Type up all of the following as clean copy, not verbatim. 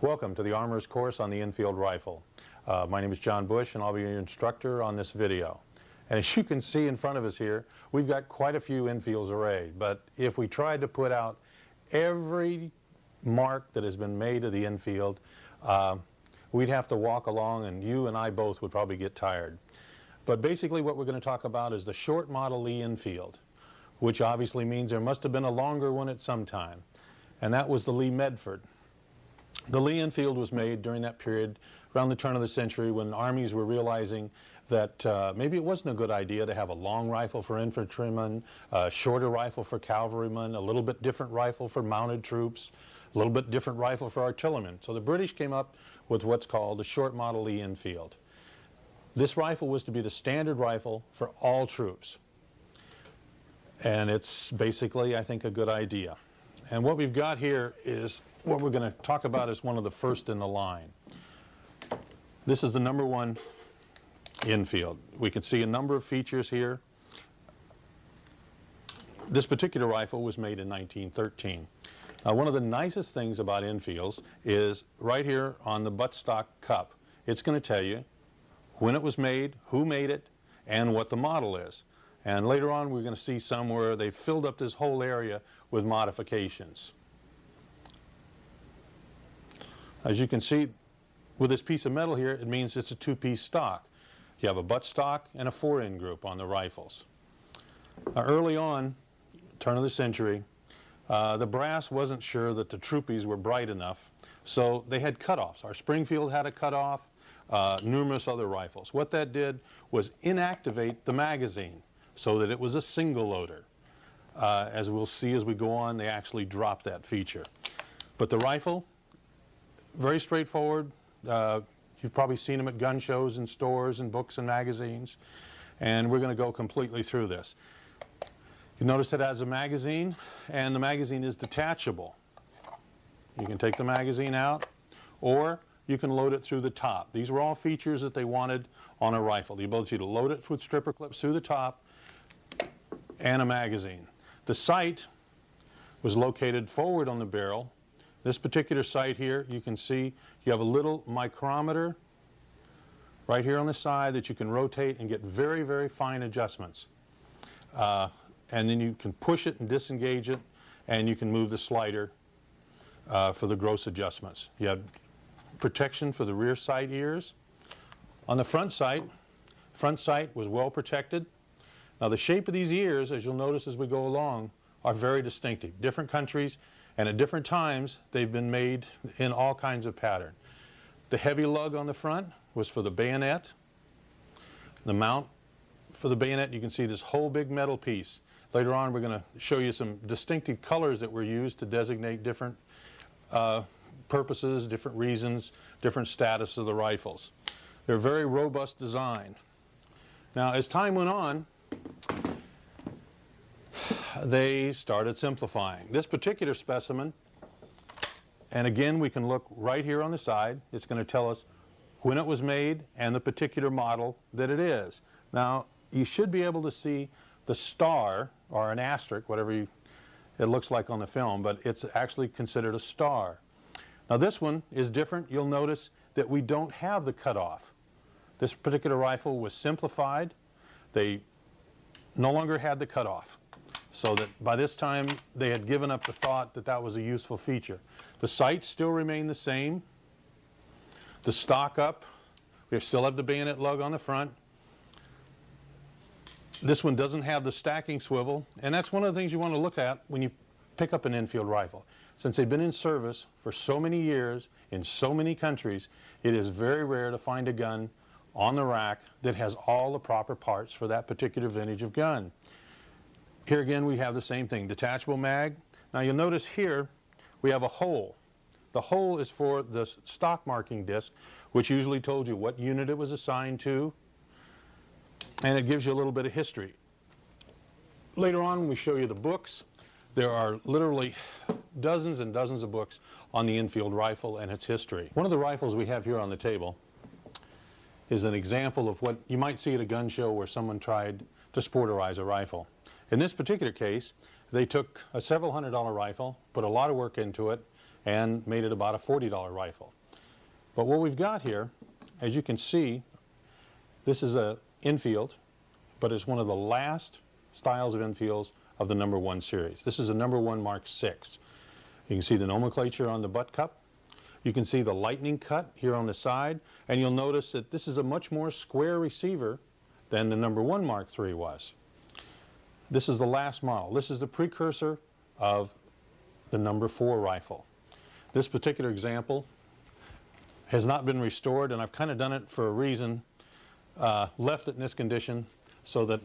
Welcome to the Armorer's course on the Enfield rifle. My name is John Bush and I'll be your instructor on this video. And as you can see in front of us here, we've got quite a few Enfields arrayed, but if we tried to put out every mark that has been made of the Enfield, we'd have to walk along and you and I both would probably get tired. But basically what we're going to talk about is the short model Lee Enfield, which obviously means there must have been a longer one at some time, and that was the Lee Medford. The Lee Enfield was made during that period around the turn of the century when armies were realizing that maybe it wasn't a good idea to have a long rifle for infantrymen, a shorter rifle for cavalrymen, a little bit different rifle for mounted troops, a little bit different rifle for artillerymen. So the British came up with what's called the short model Lee Enfield. This rifle was to be the standard rifle for all troops. And it's basically, I think, a good idea. And what we've got here is what we're going to talk about as one of the first in the line. This is the #1 Enfield. We can see a number of features here. This particular rifle was made in 1913. Now, one of the nicest things about Enfields is right here on the buttstock cup. It's going to tell you when it was made, who made it, and what the model is. And later on we're going to see some where they filled up this whole area with modifications. As you can see with this piece of metal here, it means it's a two-piece stock. You have a buttstock and a fore-end group on the rifles. Now, early on, turn of the century, the brass wasn't sure that the troopies were bright enough, so they had cutoffs. Our Springfield had a cutoff, numerous other rifles. What that did was inactivate the magazine so that it was a single loader. As we'll see as we go on, they actually dropped that feature. But the rifle, very straightforward. You've probably seen them at gun shows and stores and books and magazines. And we're going to go completely through this. You notice it has a magazine, and the magazine is detachable. You can take the magazine out, or you can load it through the top. These were all features that they wanted on a rifle. The ability to load it with stripper clips through the top and a magazine. The sight was located forward on the barrel. This particular sight here, you can see you have a little micrometer right here on the side that you can rotate and get very, very fine adjustments. And then you can push it and disengage it, and you can move the slider for the gross adjustments. You have protection for the rear sight ears. On the front sight was well protected. Now the shape of these ears, as you'll notice as we go along, are very distinctive. Different countries and at different times they've been made in all kinds of pattern. The heavy lug on the front was for the bayonet. The mount for the bayonet, you can see this whole big metal piece. Later on we're going to show you some distinctive colors that were used to designate different purposes, different reasons, different status of the rifles. They're a very robust design. Now as time went on, they started simplifying. This particular specimen, and again we can look right here on the side, it's going to tell us when it was made and the particular model that it is. Now you should be able to see the star, or an asterisk, whatever it looks like on the film, but it's actually considered a star. Now this one is different. You'll notice that we don't have the cutoff. This particular rifle was simplified. They no longer had the cutoff, so that by this time they had given up the thought that that was a useful feature. The sights still remain the same. The stock up, we still have the bayonet lug on the front. This one doesn't have the stacking swivel, and that's one of the things you want to look at when you pick up an Enfield rifle. Since they've been in service for so many years in so many countries, it is very rare to find a gun on the rack that has all the proper parts for that particular vintage of gun. Here again we have the same thing, detachable mag. Now you'll notice here we have a hole. The hole is for the stock marking disc, which usually told you what unit it was assigned to, and it gives you a little bit of history. Later on when we show you the books, there are literally dozens and dozens of books on the Enfield rifle and its history. One of the rifles we have here on the table is an example of what you might see at a gun show where someone tried to sporterize a rifle. In this particular case, they took a several $100 rifle, put a lot of work into it, and made it about a $40 rifle. But what we've got here, as you can see, this is a Enfield, but it's one of the last styles of Enfields of the #1 series. This is a #1 Mark VI. You can see the nomenclature on the butt cup. You can see the lightning cut here on the side, and you'll notice that this is a much more square receiver than the #1 Mark III was. This is the last model. This is the precursor of the #4 rifle. This particular example has not been restored, and I've kind of done it for a reason, left it in this condition so that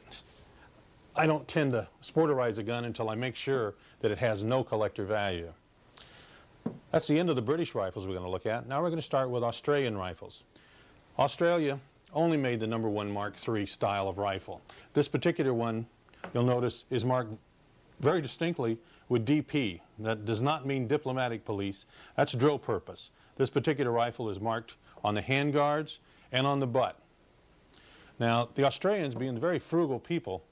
I don't tend to sporterize a gun until I make sure that it has no collector value. That's the end of the British rifles we're going to look at. Now we're going to start with Australian rifles. Australia only made the #1 Mark III style of rifle. This particular one, you'll notice, is marked very distinctly with DP. That does not mean diplomatic police. That's drill purpose. This particular rifle is marked on the handguards and on the butt. Now, the Australians, being very frugal people,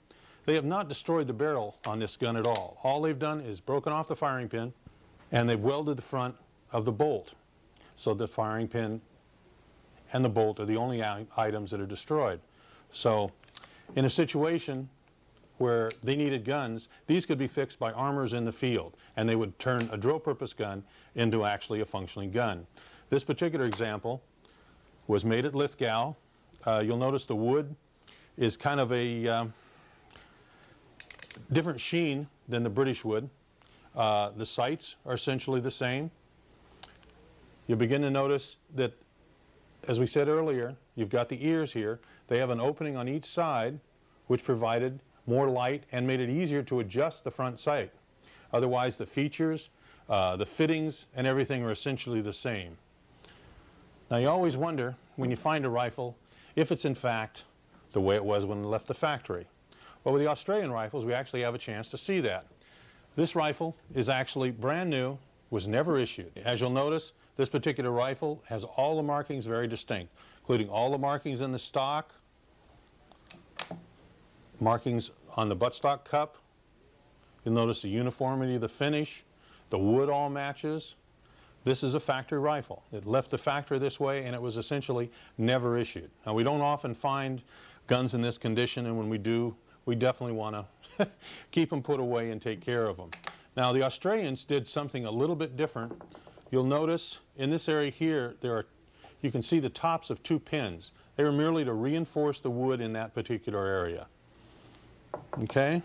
they have not destroyed the barrel on this gun at all. All they've done is broken off the firing pin, and they've welded the front of the bolt. So the firing pin and the bolt are the only items that are destroyed. So in a situation where they needed guns, these could be fixed by armors in the field, and they would turn a drill purpose gun into actually a functioning gun. This particular example was made at Lithgow. You'll notice the wood is kind of a different sheen than the British wood. The sights are essentially the same. You'll begin to notice that, as we said earlier, you've got the ears here. They have an opening on each side, which provided more light and made it easier to adjust the front sight. Otherwise, the features, the fittings, and everything are essentially the same. Now, you always wonder, when you find a rifle, if it's in fact the way it was when it left the factory. Well, with the Australian rifles, we actually have a chance to see that. This rifle is actually brand new, was never issued. As you'll notice, this particular rifle has all the markings very distinct, including all the markings in the stock, markings on the buttstock cup. You'll notice the uniformity of the finish, the wood all matches. This is a factory rifle. It left the factory this way, and it was essentially never issued. Now, we don't often find guns in this condition, and when we do, we definitely want to keep them put away and take care of them. Now, the Australians did something a little bit different. You'll notice in this area here, you can see the tops of 2 pins. They were merely to reinforce the wood in that particular area. Okay?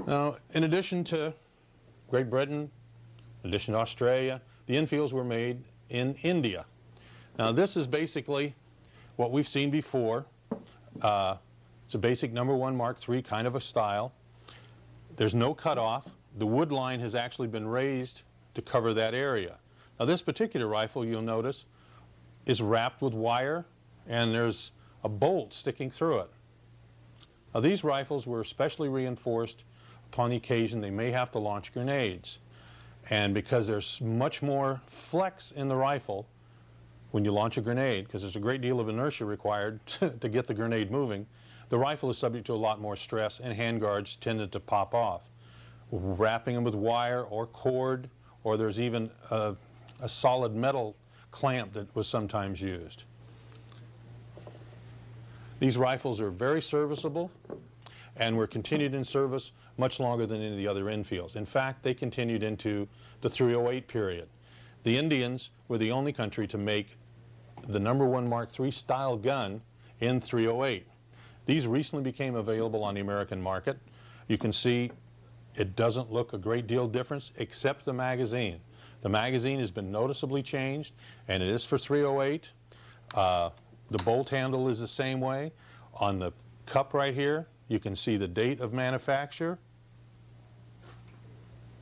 Now, in addition to Great Britain, in addition to Australia, the Enfields were made in India. Now, this is basically what we've seen before. It's a basic #1 Mark III kind of a style. There's no cutoff. The wood line has actually been raised to cover that area. Now, this particular rifle, you'll notice, is wrapped with wire, and there's a bolt sticking through it. Now, these rifles were especially reinforced upon the occasion they may have to launch grenades. And because there's much more flex in the rifle when you launch a grenade, because there's a great deal of inertia required to get the grenade moving, the rifle is subject to a lot more stress, and handguards tended to pop off. Wrapping them with wire or cord, or there's even a solid metal clamp that was sometimes used. These rifles are very serviceable and were continued in service much longer than any of the other Enfields. In fact, they continued into the 308 period. The Indians were the only country to make the #1 Mark III style gun in 308. These recently became available on the American market. You can see it doesn't look a great deal difference except the magazine. The magazine has been noticeably changed, and it is for 308. The bolt handle is the same way. On the cup right here, you can see the date of manufacture.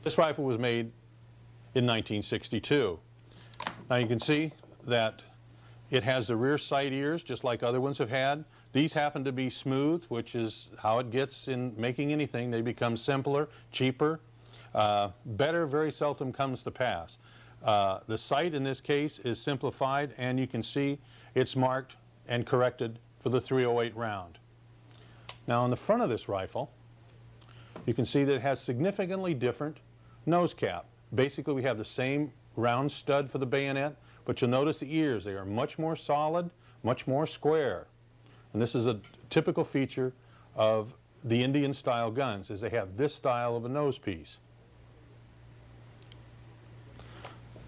This rifle was made in 1962. Now you can see that it has the rear sight ears just like other ones have had. These happen to be smooth, which is how it gets in making anything. They become simpler, cheaper. Better very seldom comes to pass. The sight in this case is simplified, and you can see it's marked and corrected for the 308 round. Now on the front of this rifle, you can see that it has significantly different nose cap. Basically, we have the same round stud for the bayonet, but you'll notice the ears. They are much more solid, much more square. And this is a typical feature of the Indian style guns, is they have this style of a nose piece.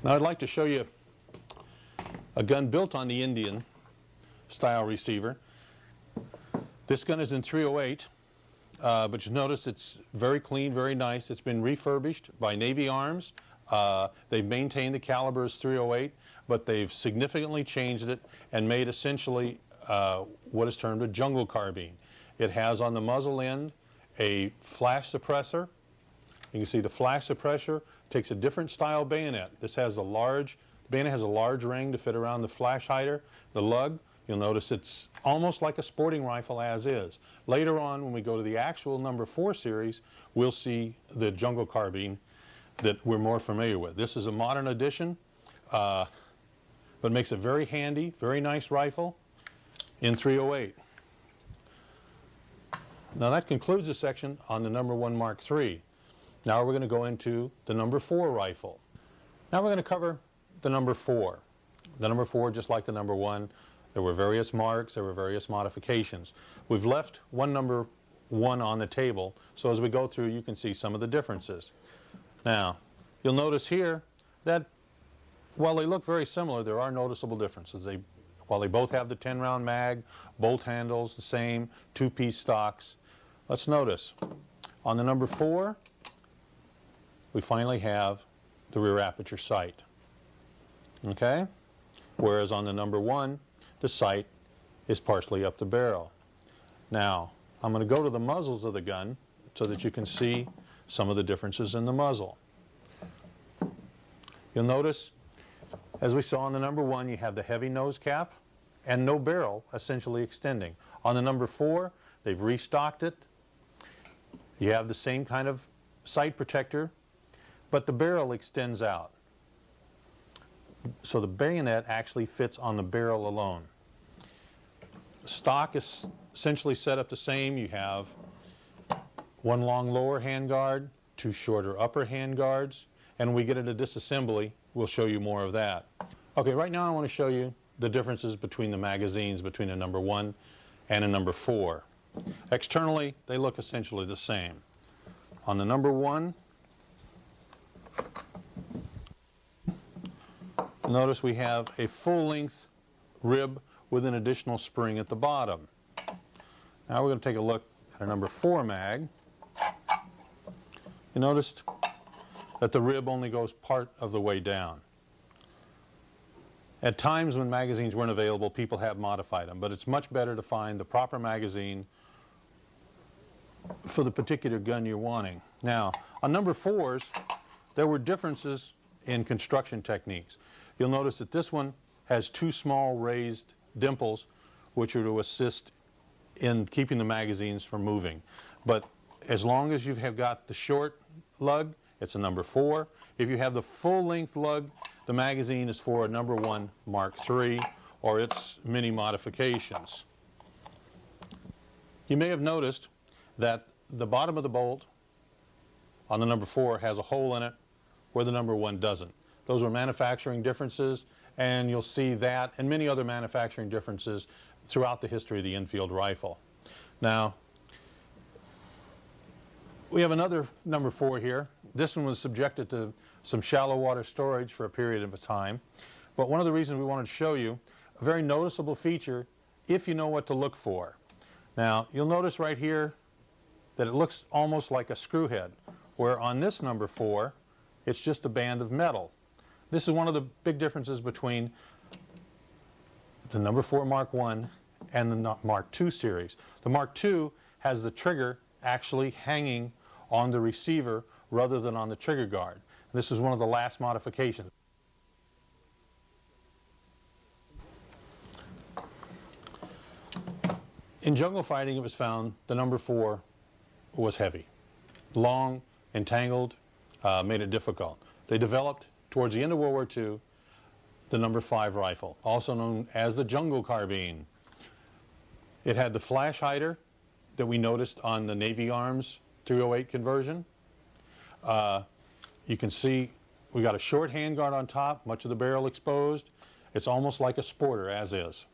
Now I'd like to show you a gun built on the Indian style receiver. This gun is in 308, but you notice it's very clean, very nice. It's been refurbished by Navy Arms. They've maintained the caliber as 308, but they've significantly changed it and made essentially what is termed a jungle carbine. It has on the muzzle end a flash suppressor. You can see the flash suppressor takes a different style bayonet. This has the bayonet has a large ring to fit around the flash hider. The lug, you'll notice it's almost like a sporting rifle as is. Later on, when we go to the actual number 4 series, we'll see the jungle carbine that we're more familiar with. This is a modern edition, but makes a very handy, very nice rifle in 308. Now that concludes the section on the number 1 Mark III. Now we're going to go into the number 4 rifle. Now we're going to cover the number 4. The number 4, just like the number 1, there were various marks, there were various modifications. We've left number 1 on the table, so as we go through you can see some of the differences. Now, you'll notice here that while they look very similar, there are noticeable differences. While they both have the 10-round mag, bolt handles the same, 2-piece stocks, let's notice on the number 4, we finally have the rear aperture sight. Okay? Whereas on the number 1, the sight is partially up the barrel. Now, I'm going to go to the muzzles of the gun so that you can see some of the differences in the muzzle. You'll notice, as we saw on the number 1, you have the heavy nose cap and no barrel essentially extending. On the number 4, they've restocked it. You have the same kind of sight protector, but the barrel extends out. So the bayonet actually fits on the barrel alone. The stock is essentially set up the same. You have 1 long lower handguard, 2 shorter upper handguards, and when we get into disassembly, we'll show you more of that. Okay, right now I want to show you the differences between the magazines between a number 1 and a number 4. Externally, they look essentially the same. On the number 1, notice we have a full-length rib with an additional spring at the bottom. Now we're going to take a look at a number 4 mag. You noticed that the rib only goes part of the way down. At times when magazines weren't available, people have modified them, but it's much better to find the proper magazine for the particular gun you're wanting. Now, on number 4s, there were differences in construction techniques. You'll notice that this one has 2 small raised dimples which are to assist in keeping the magazines from moving. But as long as you have got the short lug, it's a number 4. If you have the full-length lug, the magazine is for a number 1 Mark III or its many modifications. You may have noticed that the bottom of the bolt on the number 4 has a hole in it where the number 1 doesn't. Those are manufacturing differences, and you'll see that and many other manufacturing differences throughout the history of the Enfield rifle. Now, we have another number 4 here. This one was subjected to some shallow water storage for a period of time, but one of the reasons we wanted to show you a very noticeable feature if you know what to look for. Now, you'll notice right here that it looks almost like a screw head, where on this number 4, it's just a band of metal. This is one of the big differences between the number 4 Mark I and the Mark II series. The Mark II has the trigger actually hanging on the receiver rather than on the trigger guard. This is one of the last modifications. In jungle fighting, it was found the number 4 was heavy, long, entangled, made it difficult. They developed towards the end of World War II the number 5 rifle, also known as the jungle carbine. It had the flash hider that we noticed on the Navy Arms 308 conversion. You can see we got a short handguard on top, much of the barrel exposed. It's almost like a sporter, as is.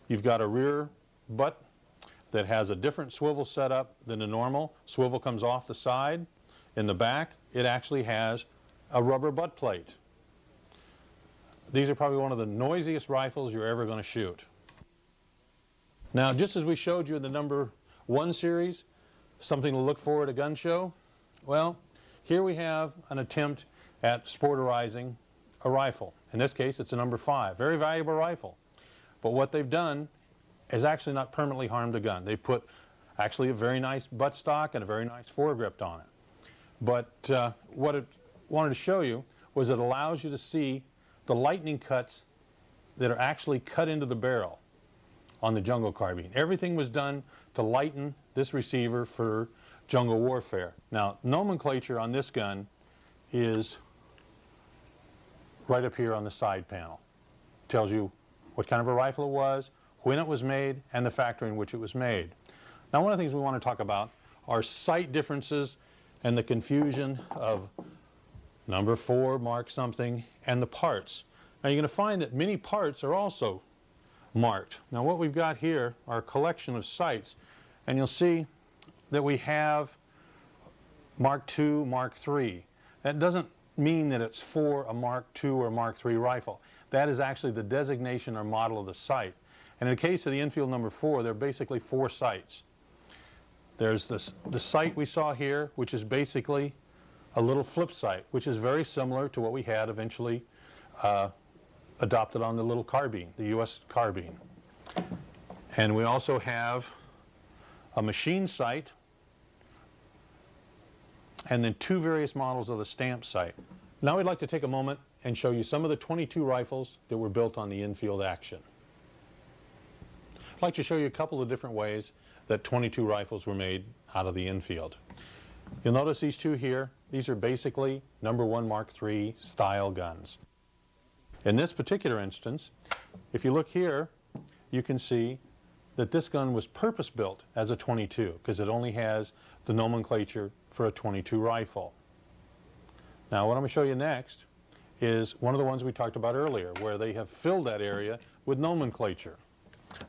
You've got a rear butt that has a different swivel setup than the normal. Swivel comes off the side. In the back, it actually has a rubber butt plate. These are probably one of the noisiest rifles you're ever going to shoot. Now, just as we showed you in the number 1 series, something to look for at a gun show, well, here we have an attempt at sporterizing a rifle. In this case, it's a number 5, very valuable rifle. But what they've done is actually not permanently harmed the gun. They put actually a very nice buttstock and a very nice foregrip on it. But what it wanted to show you was it allows you to see the lightning cuts that are actually cut into the barrel on the jungle carbine. Everything was done to lighten this receiver for jungle warfare. Now, nomenclature on this gun is right up here on the side panel. Tells you what kind of a rifle it was, when it was made, and the factory in which it was made. Now, one of the things we want to talk about are sight differences and the confusion of number 4, mark something, and the parts. Now, you're going to find that many parts are also marked. Now, what we've got here are a collection of sights, and you'll see that we have Mark II, Mark III. That doesn't mean that it's for a Mark II or Mark III rifle. That is actually the designation or model of the sight. And in the case of the Enfield number 4, there are basically 4 sights. There's the sight we saw here, which is basically a little flip sight, which is very similar to what we had eventually adopted on the little carbine, the U.S. carbine. And we also have a machine sight, and then 2 various models of the stamp sight. Now we'd like to take a moment and show you some of the 22 rifles that were built on the Enfield action. I'd like to show you a couple of different ways that 22 rifles were made out of the Enfield. You'll notice these 2 here. These are basically number 1 Mark III style guns. In this particular instance, if you look here, you can see that this gun was purpose-built as a 22 because it only has the nomenclature for a 22 rifle. Now, what I'm going to show you next is one of the ones we talked about earlier, where they have filled that area with nomenclature.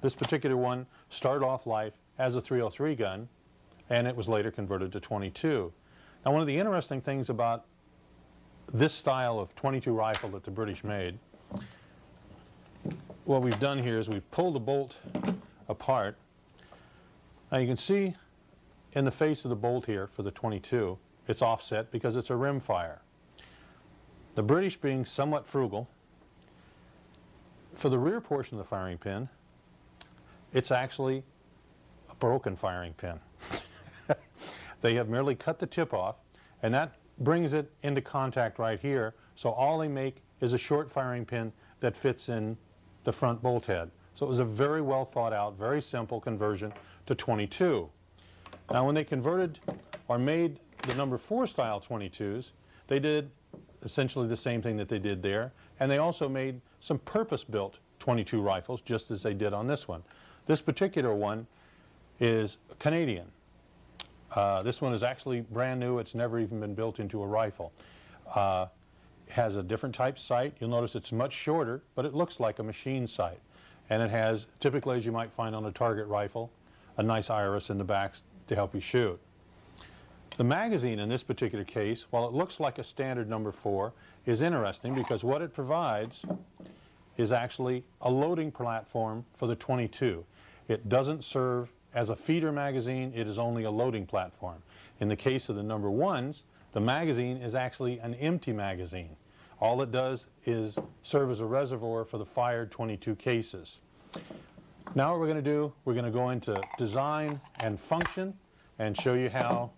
This particular one started off life as a 303 gun, and it was later converted to 22. Now, one of the interesting things about this style of 22 rifle that the British made, what we've done here is we've pulled the bolt apart. Now, you can see in the face of the bolt here for the 22, it's offset because it's a rimfire. The British, being somewhat frugal, for the rear portion of the firing pin, it's actually a broken firing pin. They have merely cut the tip off, and that brings it into contact right here, so all they make is a short firing pin that fits in the front bolt head. So it was a very well thought out, very simple conversion to 22. Now, when they converted or made the number 4 style 22s, they did essentially the same thing that they did there, and they also made some purpose-built 22 rifles, just as they did on this one. This particular one is Canadian. This one is actually brand new. It's never even been built into a rifle. Has a different type sight. You'll notice it's much shorter, but it looks like a machine sight. And it has, typically as you might find on a target rifle, a nice iris in the back to help you shoot. The magazine in this particular case, while it looks like a standard number 4, is interesting because what it provides is actually a loading platform for the 22. It doesn't serve as a feeder magazine, it is only a loading platform. In the case of the number 1s, the magazine is actually an empty magazine. All it does is serve as a reservoir for the fired 22 cases. Now what we're going to do, we're going to go into design and function and show you how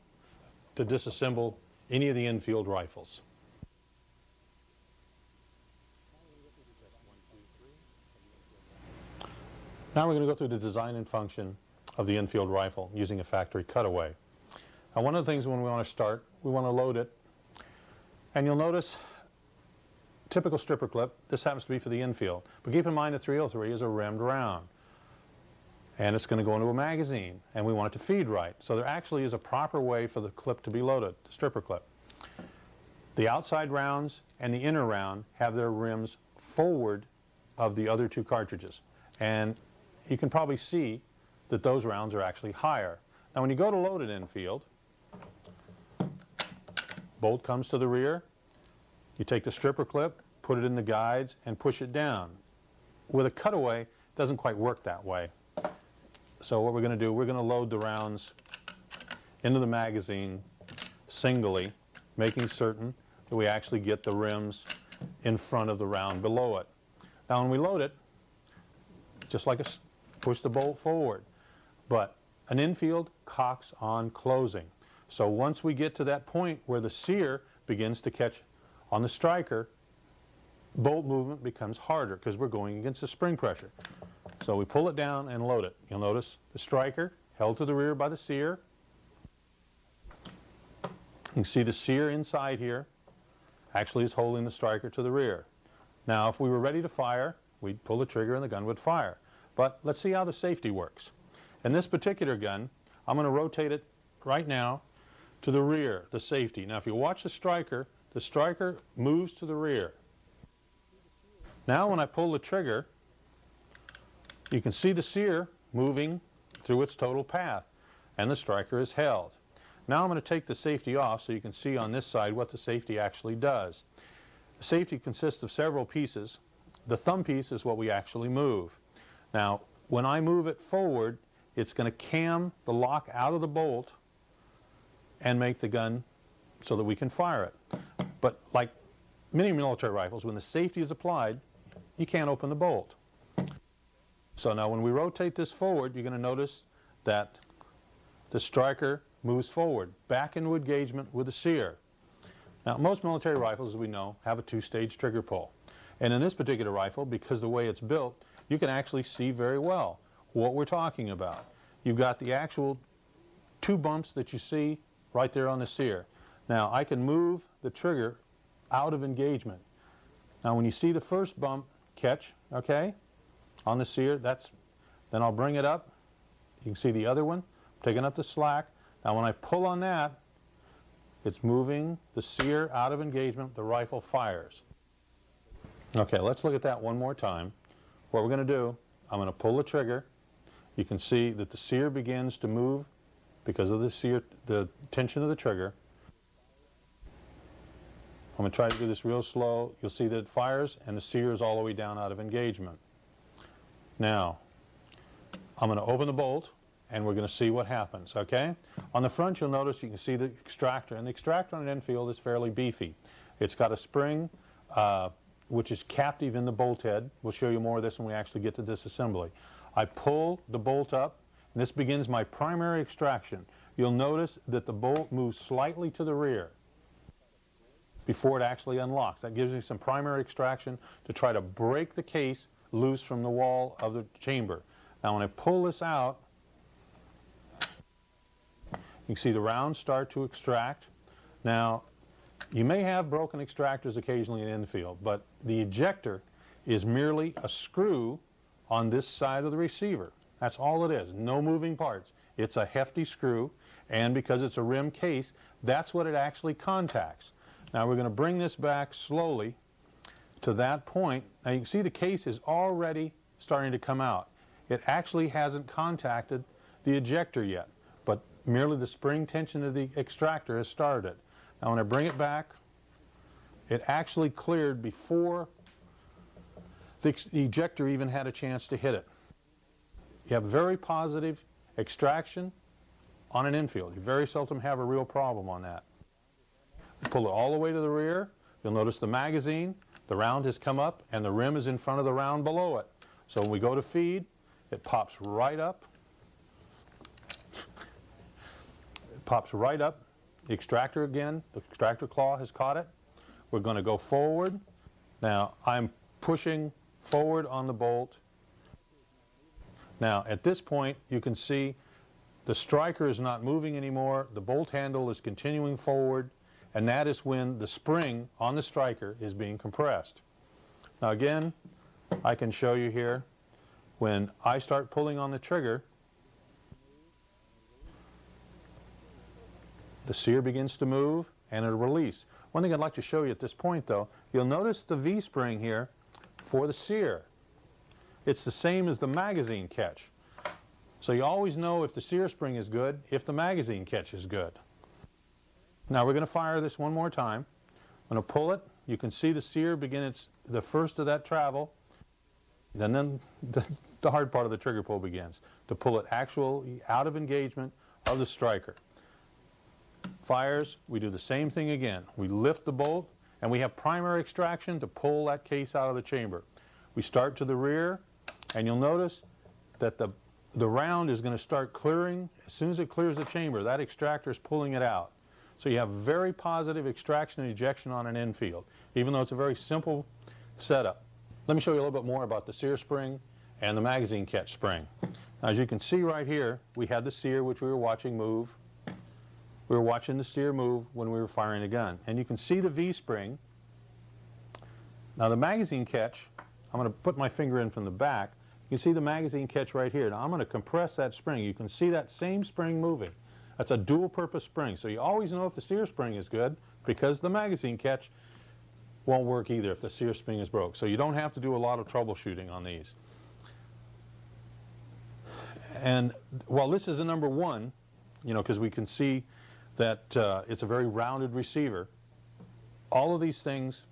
to disassemble any of the Enfield rifles. Now we're going to go through the design and function of the Enfield rifle using a factory cutaway. Now, one of the things when we want to start, we want to load it, and you'll notice typical stripper clip. This happens to be for the Enfield, but keep in mind the 303 is a rimmed round, and it's going to go into a magazine, and we want it to feed right. So there actually is a proper way for the clip to be loaded, the stripper clip. The outside rounds and the inner round have their rims forward of the other two cartridges. And you can probably see that those rounds are actually higher. Now when you go to load it Enfield, bolt comes to the rear, you take the stripper clip, put it in the guides, and push it down. With a cutaway, it doesn't quite work that way. So what we're going to do, we're going to load the rounds into the magazine singly, making certain that we actually get the rims in front of the round below it. Now when we load it, just like push the bolt forward, but an Enfield cocks on closing. So once we get to that point where the sear begins to catch on the striker, bolt movement becomes harder because we're going against the spring pressure. So we pull it down and load it. You'll notice the striker held to the rear by the sear. You can see the sear inside here actually is holding the striker to the rear. Now if we were ready to fire, we'd pull the trigger and the gun would fire. But let's see how the safety works. In this particular gun, I'm going to rotate it right now to the rear, the safety. Now if you watch the striker moves to the rear. Now when I pull the trigger, you can see the sear moving through its total path, and the striker is held. Now I'm going to take the safety off so you can see on this side what the safety actually does. The safety consists of several pieces. The thumb piece is what we actually move. Now when I move it forward, it's going to cam the lock out of the bolt and make the gun so that we can fire it. But like many military rifles, when the safety is applied, you can't open the bolt. So now when we rotate this forward, you're going to notice that the striker moves forward, back into engagement with the sear. Now most military rifles, as we know, have a two-stage trigger pull. And in this particular rifle, because the way it's built, you can actually see very well what we're talking about. You've got the actual two bumps that you see right there on the sear. Now I can move the trigger out of engagement. Now when you see the first bump catch, okay, on the sear, then I'll bring it up. You can see the other one, taking up the slack. Now when I pull on that, it's moving the sear out of engagement, the rifle fires. Okay, let's look at that one more time. What we're going to do, I'm going to pull the trigger. You can see that the sear begins to move because of the tension of the trigger. I'm going to try to do this real slow. You'll see that it fires and the sear is all the way down out of engagement. Now, I'm going to open the bolt and we're going to see what happens, okay? On the front you'll notice you can see the extractor, and the extractor on an Enfield is fairly beefy. It's got a spring which is captive in the bolt head. We'll show you more of this when we actually get to disassembly. I pull the bolt up, and this begins my primary extraction. You'll notice that the bolt moves slightly to the rear before it actually unlocks. That gives me some primary extraction to try to break the case loose from the wall of the chamber. Now when I pull this out, you can see the rounds start to extract. Now you may have broken extractors occasionally in Enfield, but the ejector is merely a screw on this side of the receiver. That's all it is, no moving parts. It's a hefty screw, and because it's a rim case, that's what it actually contacts. Now we're going to bring this back slowly to that point. Now you can see the case is already starting to come out. It actually hasn't contacted the ejector yet, but merely the spring tension of the extractor has started. Now when I bring it back, it actually cleared before the ejector even had a chance to hit it. You have very positive extraction on an Enfield. You very seldom have a real problem on that. Pull it all the way to the rear. You'll notice the magazine, the round has come up, and the rim is in front of the round below it. So when we go to feed, it pops right up. It pops right up. The extractor again, the extractor claw has caught it. We're going to go forward. Now I'm pushing forward on the bolt. Now at this point you can see the striker is not moving anymore. The bolt handle is continuing forward, and that is when the spring on the striker is being compressed. Now again, I can show you here, when I start pulling on the trigger, the sear begins to move and it'll release. One thing I'd like to show you at this point though, you'll notice the V-spring here for the sear. It's the same as the magazine catch. So you always know if the sear spring is good, if the magazine catch is good. Now we're going to fire this one more time. I'm going to pull it. You can see the sear begin the first of that travel. And then the hard part of the trigger pull begins, to pull it actually out of engagement of the striker. Fires, we do the same thing again. We lift the bolt, and we have primary extraction to pull that case out of the chamber. We start to the rear, and you'll notice that the round is going to start clearing. As soon as it clears the chamber, that extractor is pulling it out. So you have very positive extraction and ejection on an Enfield, even though it's a very simple setup. Let me show you a little bit more about the sear spring and the magazine catch spring. Now, as you can see right here, we had the sear, which we were watching move. We were watching the sear move when we were firing the gun. And you can see the V-spring. Now the magazine catch, I'm going to put my finger in from the back. You can see the magazine catch right here. Now I'm going to compress that spring. You can see that same spring moving. That's a dual purpose spring. So you always know if the sear spring is good, because the magazine catch won't work either if the sear spring is broke. So you don't have to do a lot of troubleshooting on these. And while this is a number 1, you know, because we can see that it's a very rounded receiver, all of these things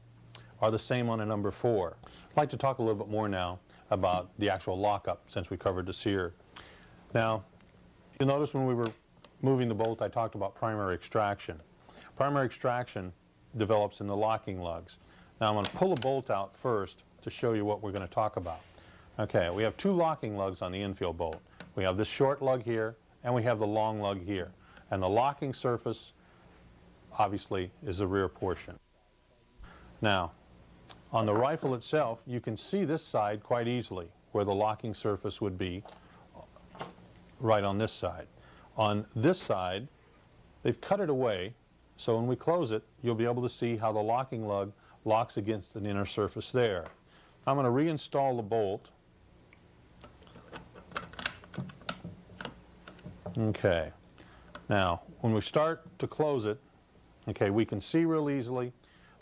are the same on a number 4. I'd like to talk a little bit more now about the actual lockup, since we covered the sear. Now, you'll notice when we were moving the bolt, I talked about primary extraction. Primary extraction develops in the locking lugs. Now I'm going to pull a bolt out first to show you what we're going to talk about. Okay, we have 2 locking lugs on the Enfield bolt. We have this short lug here, and we have the long lug here. And the locking surface, obviously, is the rear portion. Now, on the rifle itself, you can see this side quite easily, where the locking surface would be right on this side. On this side, they've cut it away, so when we close it, you'll be able to see how the locking lug locks against an inner surface there. I'm going to reinstall the bolt. Okay. Now, when we start to close it, okay, we can see real easily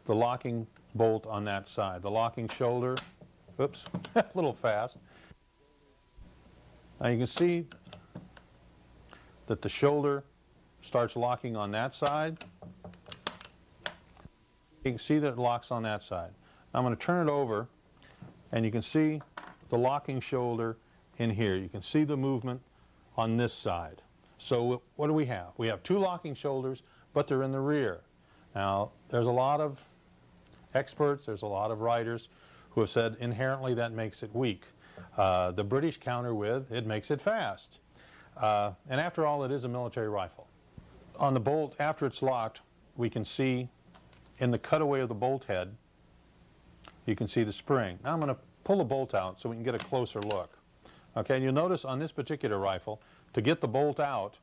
the locking bolt on that side. The locking shoulder, oops, a little fast. Now you can see that the shoulder starts locking on that side. You can see that it locks on that side. Now I'm going to turn it over, and you can see the locking shoulder in here. You can see the movement on this side. So what do we have? We have 2 locking shoulders, but they're in the rear. Now, there's a lot of experts, there's a lot of writers who have said inherently that makes it weak. The British counter with, it makes it fast. And after all, it is a military rifle. On the bolt, after it's locked, we can see in the cutaway of the bolt head, you can see the spring. Now I'm going to pull the bolt out so we can get a closer look. Okay, and you'll notice on this particular rifle, to get the bolt out,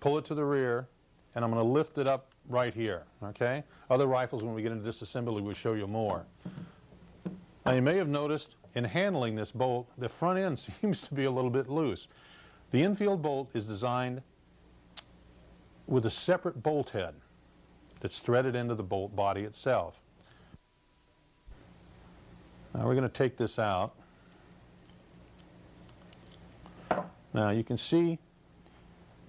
pull it to the rear, and I'm going to lift it up right here. Okay? Other rifles, when we get into disassembly, will show you more. Now you may have noticed in handling this bolt, the front end seems to be a little bit loose. The Enfield bolt is designed with a separate bolt head that's threaded into the bolt body itself. Now we're going to take this out. Now you can see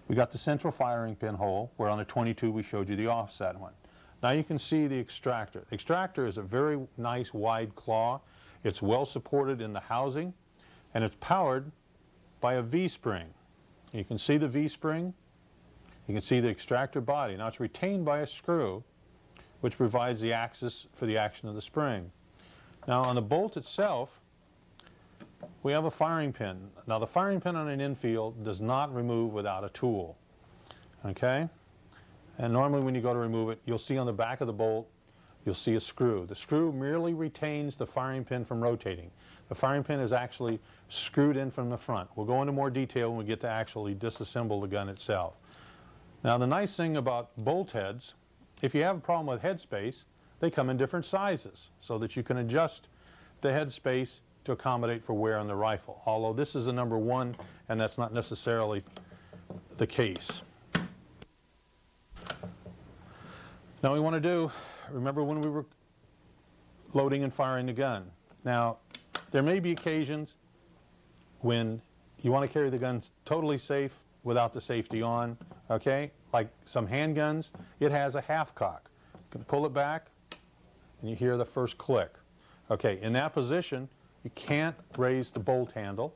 we got the central firing pin hole, where on the 22 we showed you the offset one. Now you can see the extractor. The extractor is a very nice wide claw. It's well supported in the housing, and it's powered by a V-spring. You can see the V-spring. You can see the extractor body. Now it's retained by a screw, which provides the axis for the action of the spring. Now on the bolt itself, we have a firing pin. Now the firing pin on an Enfield does not remove without a tool. Okay? And normally when you go to remove it, you'll see on the back of the bolt, you'll see a screw. The screw merely retains the firing pin from rotating. The firing pin is actually screwed in from the front. We'll go into more detail when we get to actually disassemble the gun itself. Now the nice thing about bolt heads, if you have a problem with head space, they come in different sizes so that you can adjust the head space to accommodate for wear on the rifle. Although this is a number 1, and that's not necessarily the case. Now we want to do, remember when we were loading and firing the gun. Now, there may be occasions when you want to carry the guns totally safe without the safety on, okay? Like some handguns, it has a half cock. You can pull it back and you hear the first click. Okay, in that position, you can't raise the bolt handle.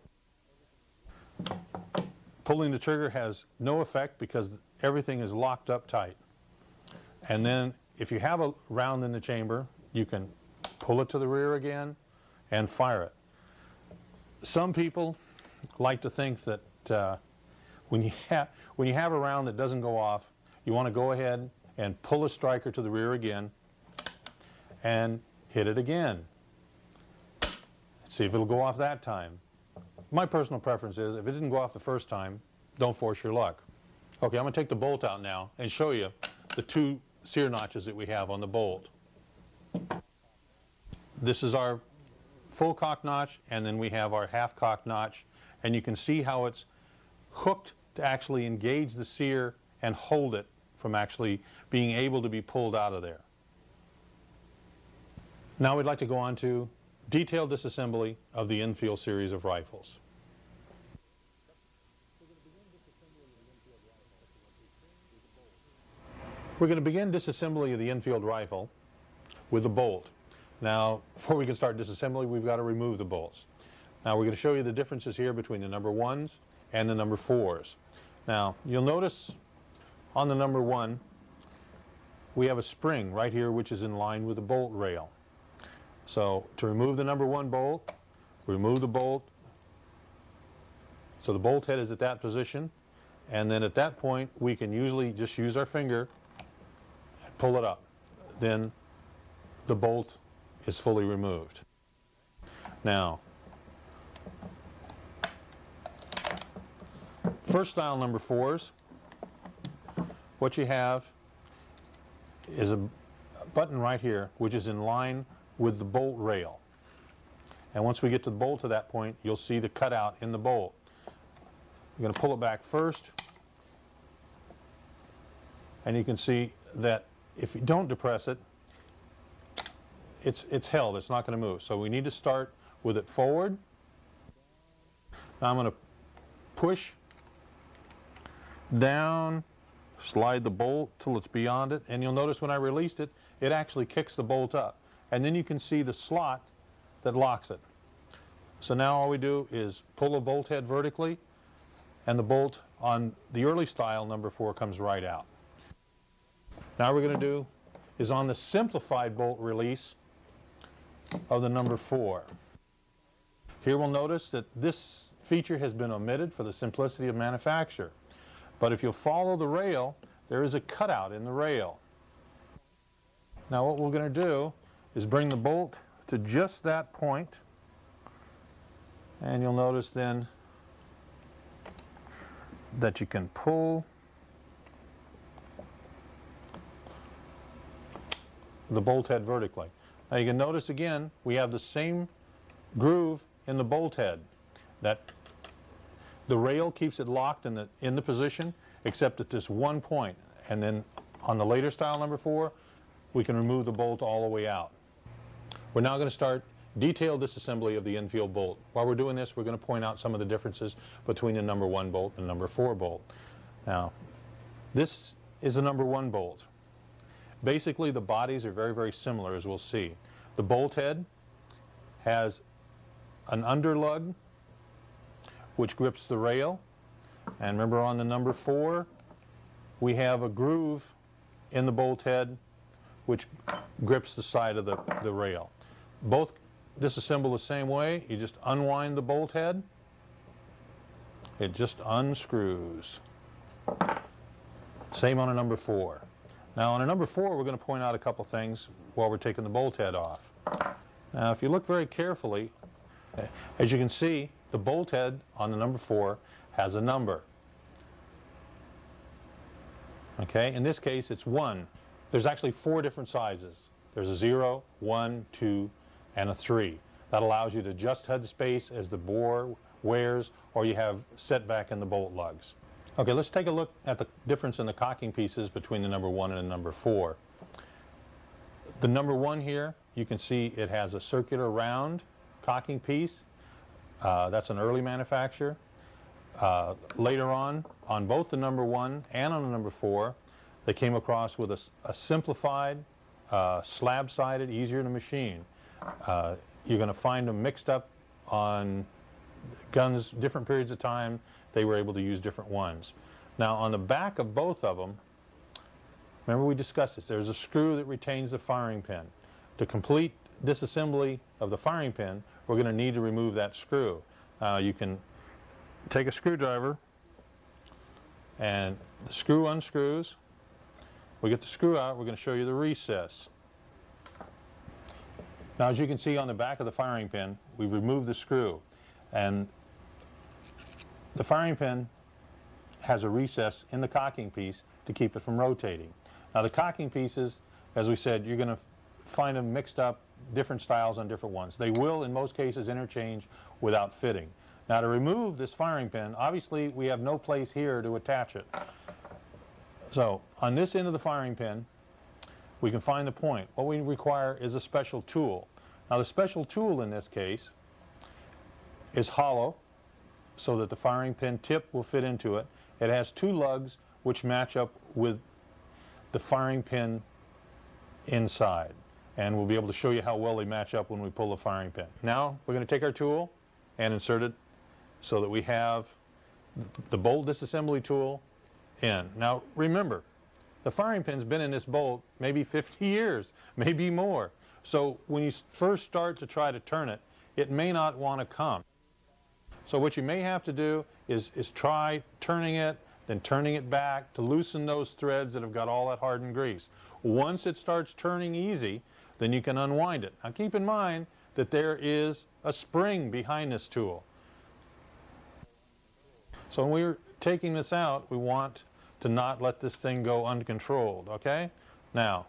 Pulling the trigger has no effect because everything is locked up tight. And then if you have a round in the chamber, you can pull it to the rear again and fire it. Some people like to think that when you have a round that doesn't go off, you want to go ahead and pull a striker to the rear again and hit it again. See if it'll go off that time. My personal preference is if it didn't go off the first time, don't force your luck. Okay, I'm going to take the bolt out now and show you the two sear notches that we have on the bolt. This is our full cock notch, and then we have our half cock notch, and you can see how it's hooked to actually engage the sear and hold it from actually being able to be pulled out of there. Now we'd like to go on to detailed disassembly of the Enfield series of rifles. We're going to begin disassembly of the Enfield rifle with a bolt. Now, before we can start disassembly, we've got to remove the bolts. Now, we're going to show you the differences here between the number 1s and the number 4s. Now, you'll notice on the number 1, we have a spring right here which is in line with the bolt rail. So, to remove the number 1 bolt, remove the bolt. So the bolt head is at that position, and then at that point, we can usually just use our finger and pull it up. Then the bolt is fully removed. Now, first style number 4s, what you have is a button right here which is in line with the bolt rail. And once we get to the bolt to that point, you'll see the cutout in the bolt. We're going to pull it back first, and you can see that if you don't depress it, it's held, it's not going to move. So we need to start with it forward. Now I'm going to push down, slide the bolt till it's beyond it, and you'll notice when I released it, it actually kicks the bolt up. And then you can see the slot that locks it. So now all we do is pull the bolt head vertically, and the bolt on the early style number 4 comes right out. Now what we're going to do is on the simplified bolt release of the number 4. Here we'll notice that this feature has been omitted for the simplicity of manufacture. But if you follow the rail, there is a cutout in the rail. Now what we're going to do is bring the bolt to just that point, and you'll notice then that you can pull the bolt head vertically. Now you can notice again we have the same groove in the bolt head. That the rail keeps it locked in the position except at this one point, and then on the later style number 4 we can remove the bolt all the way out. We're now going to start detailed disassembly of the Enfield bolt. While we're doing this, we're going to point out some of the differences between the number 1 bolt and the number 4 bolt. Now, this is the number 1 bolt. Basically, the bodies are very, very similar, as we'll see. The bolt head has an underlug which grips the rail, and remember on the number 4, we have a groove in the bolt head which grips the side of the rail. Both disassemble the same way. You just unwind the bolt head. It just unscrews. Same on a number 4. Now on a number 4, we're going to point out a couple things while we're taking the bolt head off. Now if you look very carefully, as you can see, the bolt head on the number 4 has a number. Okay, in this case it's 1. There's actually 4 different sizes. There's a 0, 1, 2, and a 3. That allows you to adjust head space as the bore wears, or you have setback in the bolt lugs. Okay, let's take a look at the difference in the cocking pieces between the number 1 and the number 4. The number 1 here, you can see it has a circular round cocking piece. That's an early manufacture. Later on both the number 1 and on the number 4, they came across with a simplified, slab-sided, easier to machine. You're going to find them mixed up on guns different periods of time. They were able to use different ones. Now on the back of both of them, remember we discussed this, there's a screw that retains the firing pin. To complete disassembly of the firing pin, we're going to need to remove that screw. You can take a screwdriver and the screw unscrews. We get the screw out, we're going to show you the recess. Now as you can see on the back of the firing pin, we removed the screw, and the firing pin has a recess in the cocking piece to keep it from rotating. Now the cocking pieces, as we said, you're going to find them mixed up, different styles on different ones. They will in most cases interchange without fitting. Now to remove this firing pin, obviously we have no place here to attach it. So on this end of the firing pin, we can find the point. What we require is a special tool. Now the special tool in this case is hollow, so that the firing pin tip will fit into it. It has 2 lugs which match up with the firing pin inside, and we'll be able to show you how well they match up when we pull the firing pin. Now we're going to take our tool and insert it so that we have the bolt disassembly tool in. Now remember, the firing pin's been in this bolt maybe 50 years, maybe more. So when you first start to try to turn it, it may not want to come. So what you may have to do is try turning it, then turning it back to loosen those threads that have got all that hardened grease. Once it starts turning easy, then you can unwind it. Now keep in mind that there is a spring behind this tool. So when we're taking this out, we want to not let this thing go uncontrolled, okay? Now,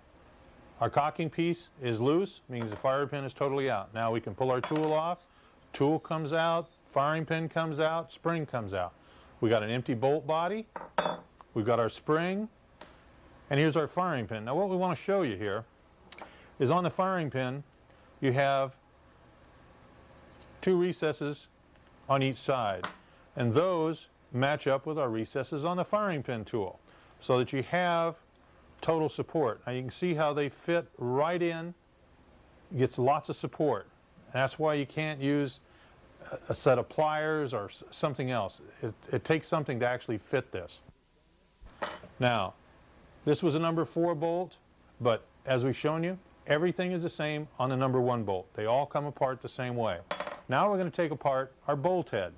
our cocking piece is loose, means the firing pin is totally out. Now we can pull our tool off, tool comes out, firing pin comes out, spring comes out. We got an empty bolt body, we've got our spring, and here's our firing pin. Now what we want to show you here is on the firing pin you have 2 recesses on each side, and those match up with our recesses on the firing pin tool, so that you have total support. Now you can see how they fit right in, gets lots of support. That's why you can't use a set of pliers or something else. It takes something to actually fit this. Now, this was a number 4 bolt, but as we've shown you, everything is the same on the number 1 bolt. They all come apart the same way. Now we're going to take apart our bolt head.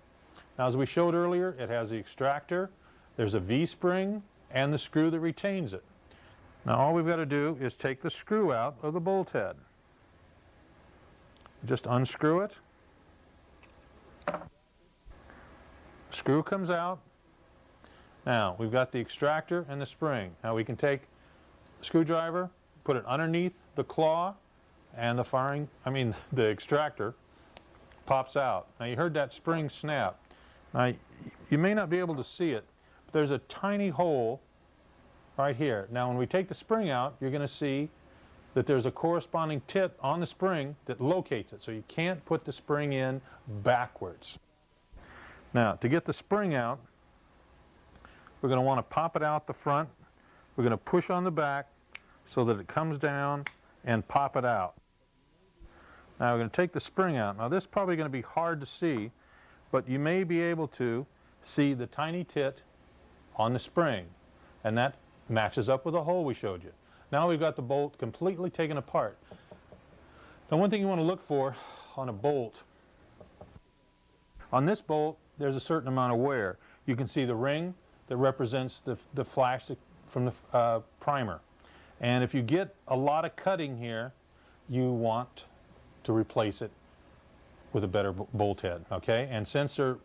Now as we showed earlier, it has the extractor, there's a V-spring, and the screw that retains it. Now all we've got to do is take the screw out of the bolt head. Just unscrew it. Screw comes out. Now we've got the extractor and the spring. Now we can take a screwdriver, put it underneath the claw, and the extractor pops out. Now you heard that spring snap. Now you may not be able to see it, but there's a tiny hole right here. Now when we take the spring out, you're going to see that there's a corresponding tip on the spring that locates it, so you can't put the spring in backwards. Now to get the spring out, we're going to want to pop it out the front. We're going to push on the back so that it comes down and pop it out. Now we're going to take the spring out. Now this is probably going to be hard to see, but you may be able to see the tiny tit on the spring, and that matches up with the hole we showed you. Now we've got the bolt completely taken apart. Now one thing you want to look for on a bolt, on this bolt there's a certain amount of wear. You can see the ring that represents the flash from the primer, and if you get a lot of cutting here, you want to replace it with a better bolt head, okay? And since they're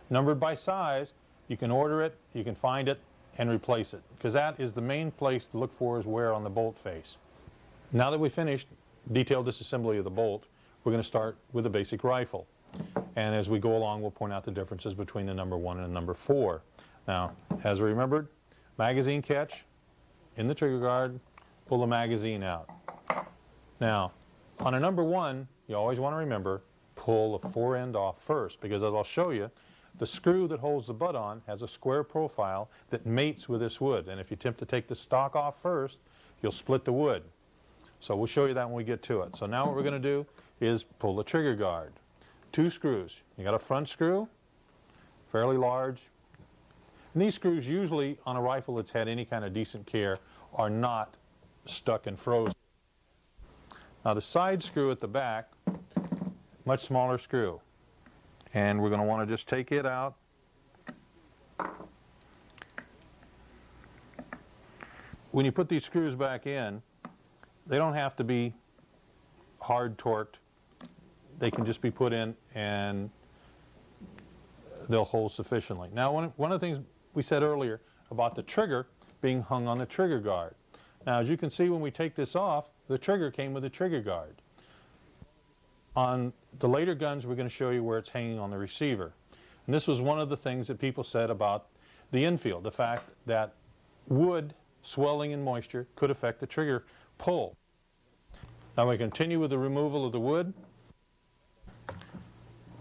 numbered by size, you can order it, you can find it, and replace it, because that is the main place to look for, is wear on the bolt face. Now that we've finished detailed disassembly of the bolt, we're going to start with the basic rifle. And as we go along, we'll point out the differences between the number 1 and the number 4. Now, as we remembered, magazine catch in the trigger guard, pull the magazine out. Now, on a number 1, you always want to remember, pull the fore end off first, because as I'll show you, the screw that holds the butt on has a square profile that mates with this wood, and if you attempt to take the stock off first, you'll split the wood. So we'll show you that when we get to it. So now what we're going to do is pull the trigger guard. 2 screws. You got a front screw, fairly large. And these screws usually on a rifle that's had any kind of decent care are not stuck and frozen. Now the side screw at the back, much smaller screw. And we're going to want to just take it out. When you put these screws back in, they don't have to be hard torqued. They can just be put in and they'll hold sufficiently. Now one of the things we said earlier about the trigger being hung on the trigger guard. Now as you can see, when we take this off, the trigger came with a trigger guard. On the later guns, we're going to show you where it's hanging on the receiver. And this was one of the things that people said about the Enfield, the fact that wood swelling and moisture could affect the trigger pull. Now we continue with the removal of the wood. We're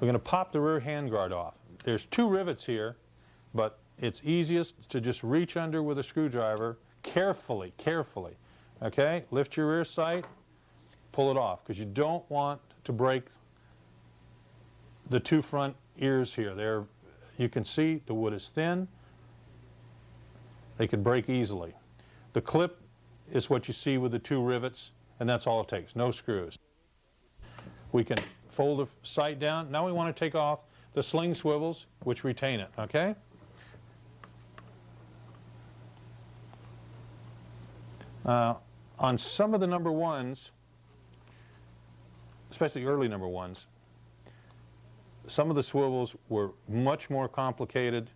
going to pop the rear handguard off. There's 2 rivets here, but it's easiest to just reach under with a screwdriver carefully. Okay, lift your rear sight, pull it off, because you don't want to break the 2 front ears here. You can see the wood is thin. They could break easily. The clip is what you see with the 2 rivets, and that's all it takes, no screws. We can fold the sight down. Now we want to take off the sling swivels, which retain it, okay? On some of the number 1s, especially early number 1s, some of the swivels were much more complicated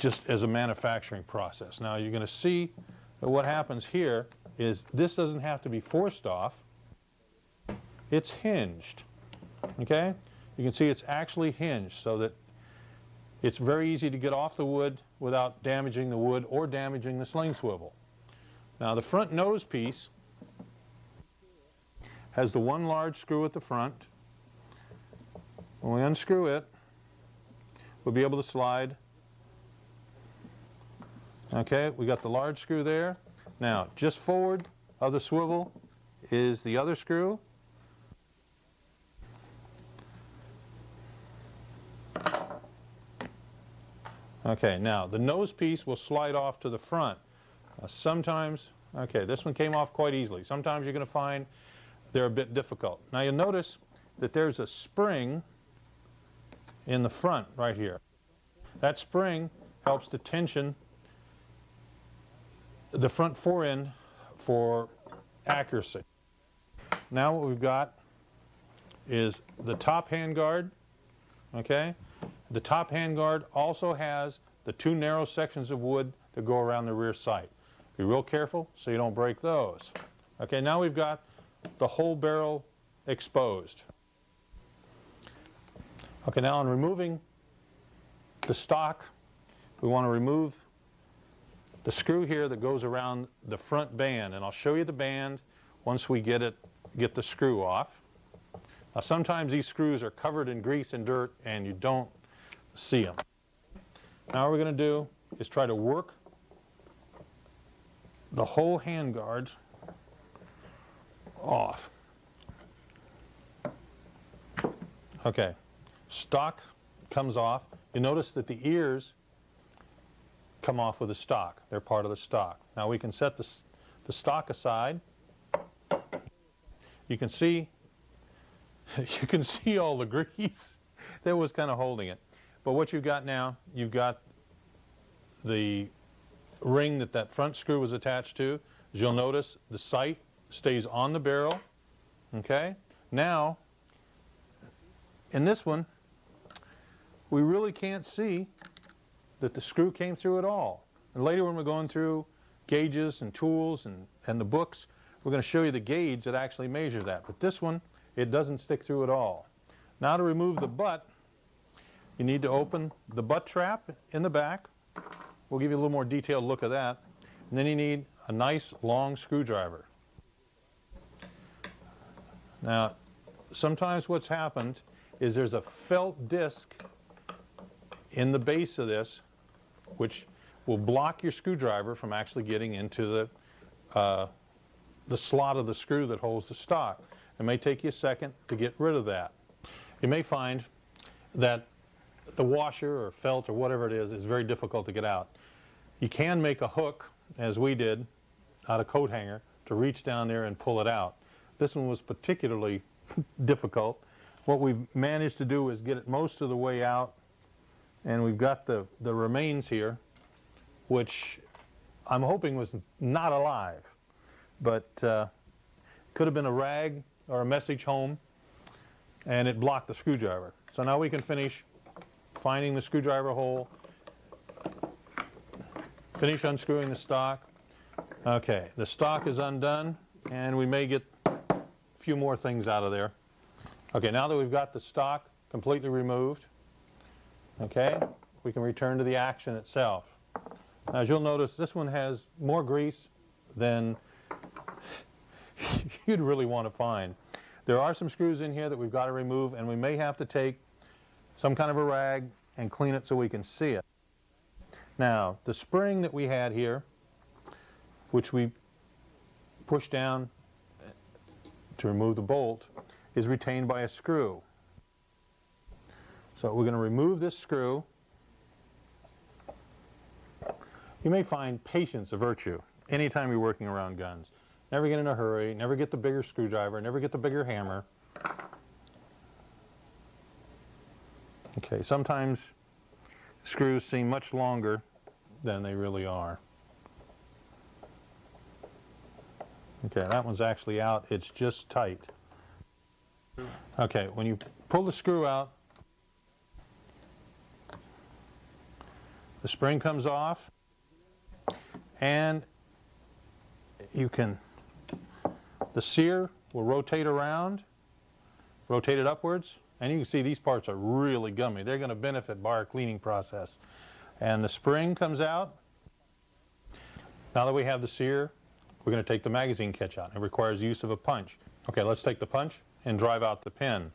just as a manufacturing process. Now you're going to see that what happens here is this doesn't have to be forced off. It's hinged, okay? You can see it's actually hinged so that it's very easy to get off the wood without damaging the wood or damaging the sling swivel. Now the front nose piece has the 1 large screw at the front. When we unscrew it, we'll be able to slide. Okay, we got the large screw there. Now, just forward of the swivel is the other screw. Okay, now the nose piece will slide off to the front. Sometimes, okay, this one came off quite easily. Sometimes you're going to find they're a bit difficult. Now you'll notice that there's a spring in the front right here. That spring helps to tension the front fore end for accuracy. Now what we've got is the top handguard, okay? The top handguard also has the 2 narrow sections of wood that go around the rear sight. Be real careful so you don't break those. Okay, now we've got the whole barrel exposed. Okay, now in removing the stock, we want to remove the screw here that goes around the front band, and I'll show you the band once we get the screw off. Now sometimes these screws are covered in grease and dirt and you don't see them. Now what we're going to do is try to work the whole handguard off. Okay, stock comes off. You notice that the ears come off with the stock. They're part of the stock. Now we can set the stock aside. You can see all the grease that was kind of holding it. But what you've got now, you've got the ring that front screw was attached to. As you'll notice, the sight stays on the barrel. Okay? Now, in this one, we really can't see that the screw came through at all. And later when we're going through gauges and tools and the books, we're going to show you the gauge that actually measures that. But this one, it doesn't stick through at all. Now to remove the butt, you need to open the butt trap in the back. We'll give you a little more detailed look at that. And then you need a nice long screwdriver. Now, sometimes what's happened is there's a felt disc in the base of this which will block your screwdriver from actually getting into the slot of the screw that holds the stock. It may take you a second to get rid of that. You may find that the washer or felt or whatever it is very difficult to get out. You can make a hook, as we did, out of coat hanger to reach down there and pull it out. This one was particularly difficult. What we've managed to do is get it most of the way out, and we've got the remains here, which I'm hoping was not alive, but could have been a rag or a message home, and it blocked the screwdriver. So now we can finish finding the screwdriver hole, finish unscrewing the stock. Okay, the stock is undone, and we may get a few more things out of there. Okay, now that we've got the stock completely removed, okay, we can return to the action itself. Now, as you'll notice, this one has more grease than you'd really want to find. There are some screws in here that we've got to remove, and we may have to take some kind of a rag and clean it so we can see it. Now, the spring that we had here, which we pushed down to remove the bolt, is retained by a screw. So we're going to remove this screw. You may find patience a virtue anytime you're working around guns. Never get in a hurry, never get the bigger screwdriver, never get the bigger hammer. Okay, sometimes screws seem much longer than they really are. Okay, that one's actually out, it's just tight. Okay, when you pull the screw out, the spring comes off, and you can, the sear will rotate around, rotate it upwards, and you can see these parts are really gummy. They're going to benefit by our cleaning process. And the spring comes out. Now that we have the sear, we're going to take the magazine catch out. It requires use of a punch. Okay, let's take the punch and drive out the pin.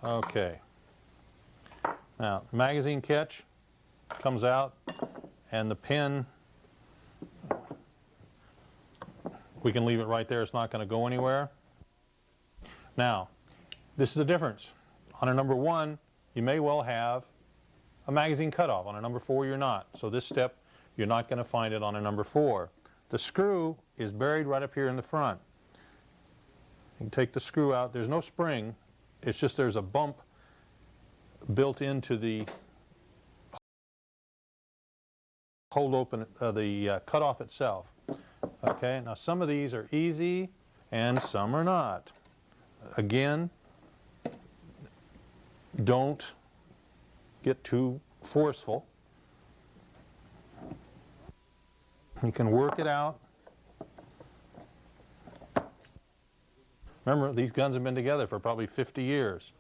Okay. Now, the magazine catch comes out, and the pin, we can leave it right there. It's not going to go anywhere. Now, this is the difference. On a number 1, you may well have a magazine cutoff. On a number 4, you're not. So this step, you're not going to find it on a number 4. The screw is buried right up here in the front. You can take the screw out. There's no spring. It's just there's a bump built into the hold open, the cutoff itself. Okay, now some of these are easy and some are not. Again, don't get too forceful. You can work it out. Remember, these guns have been together for probably 50 years.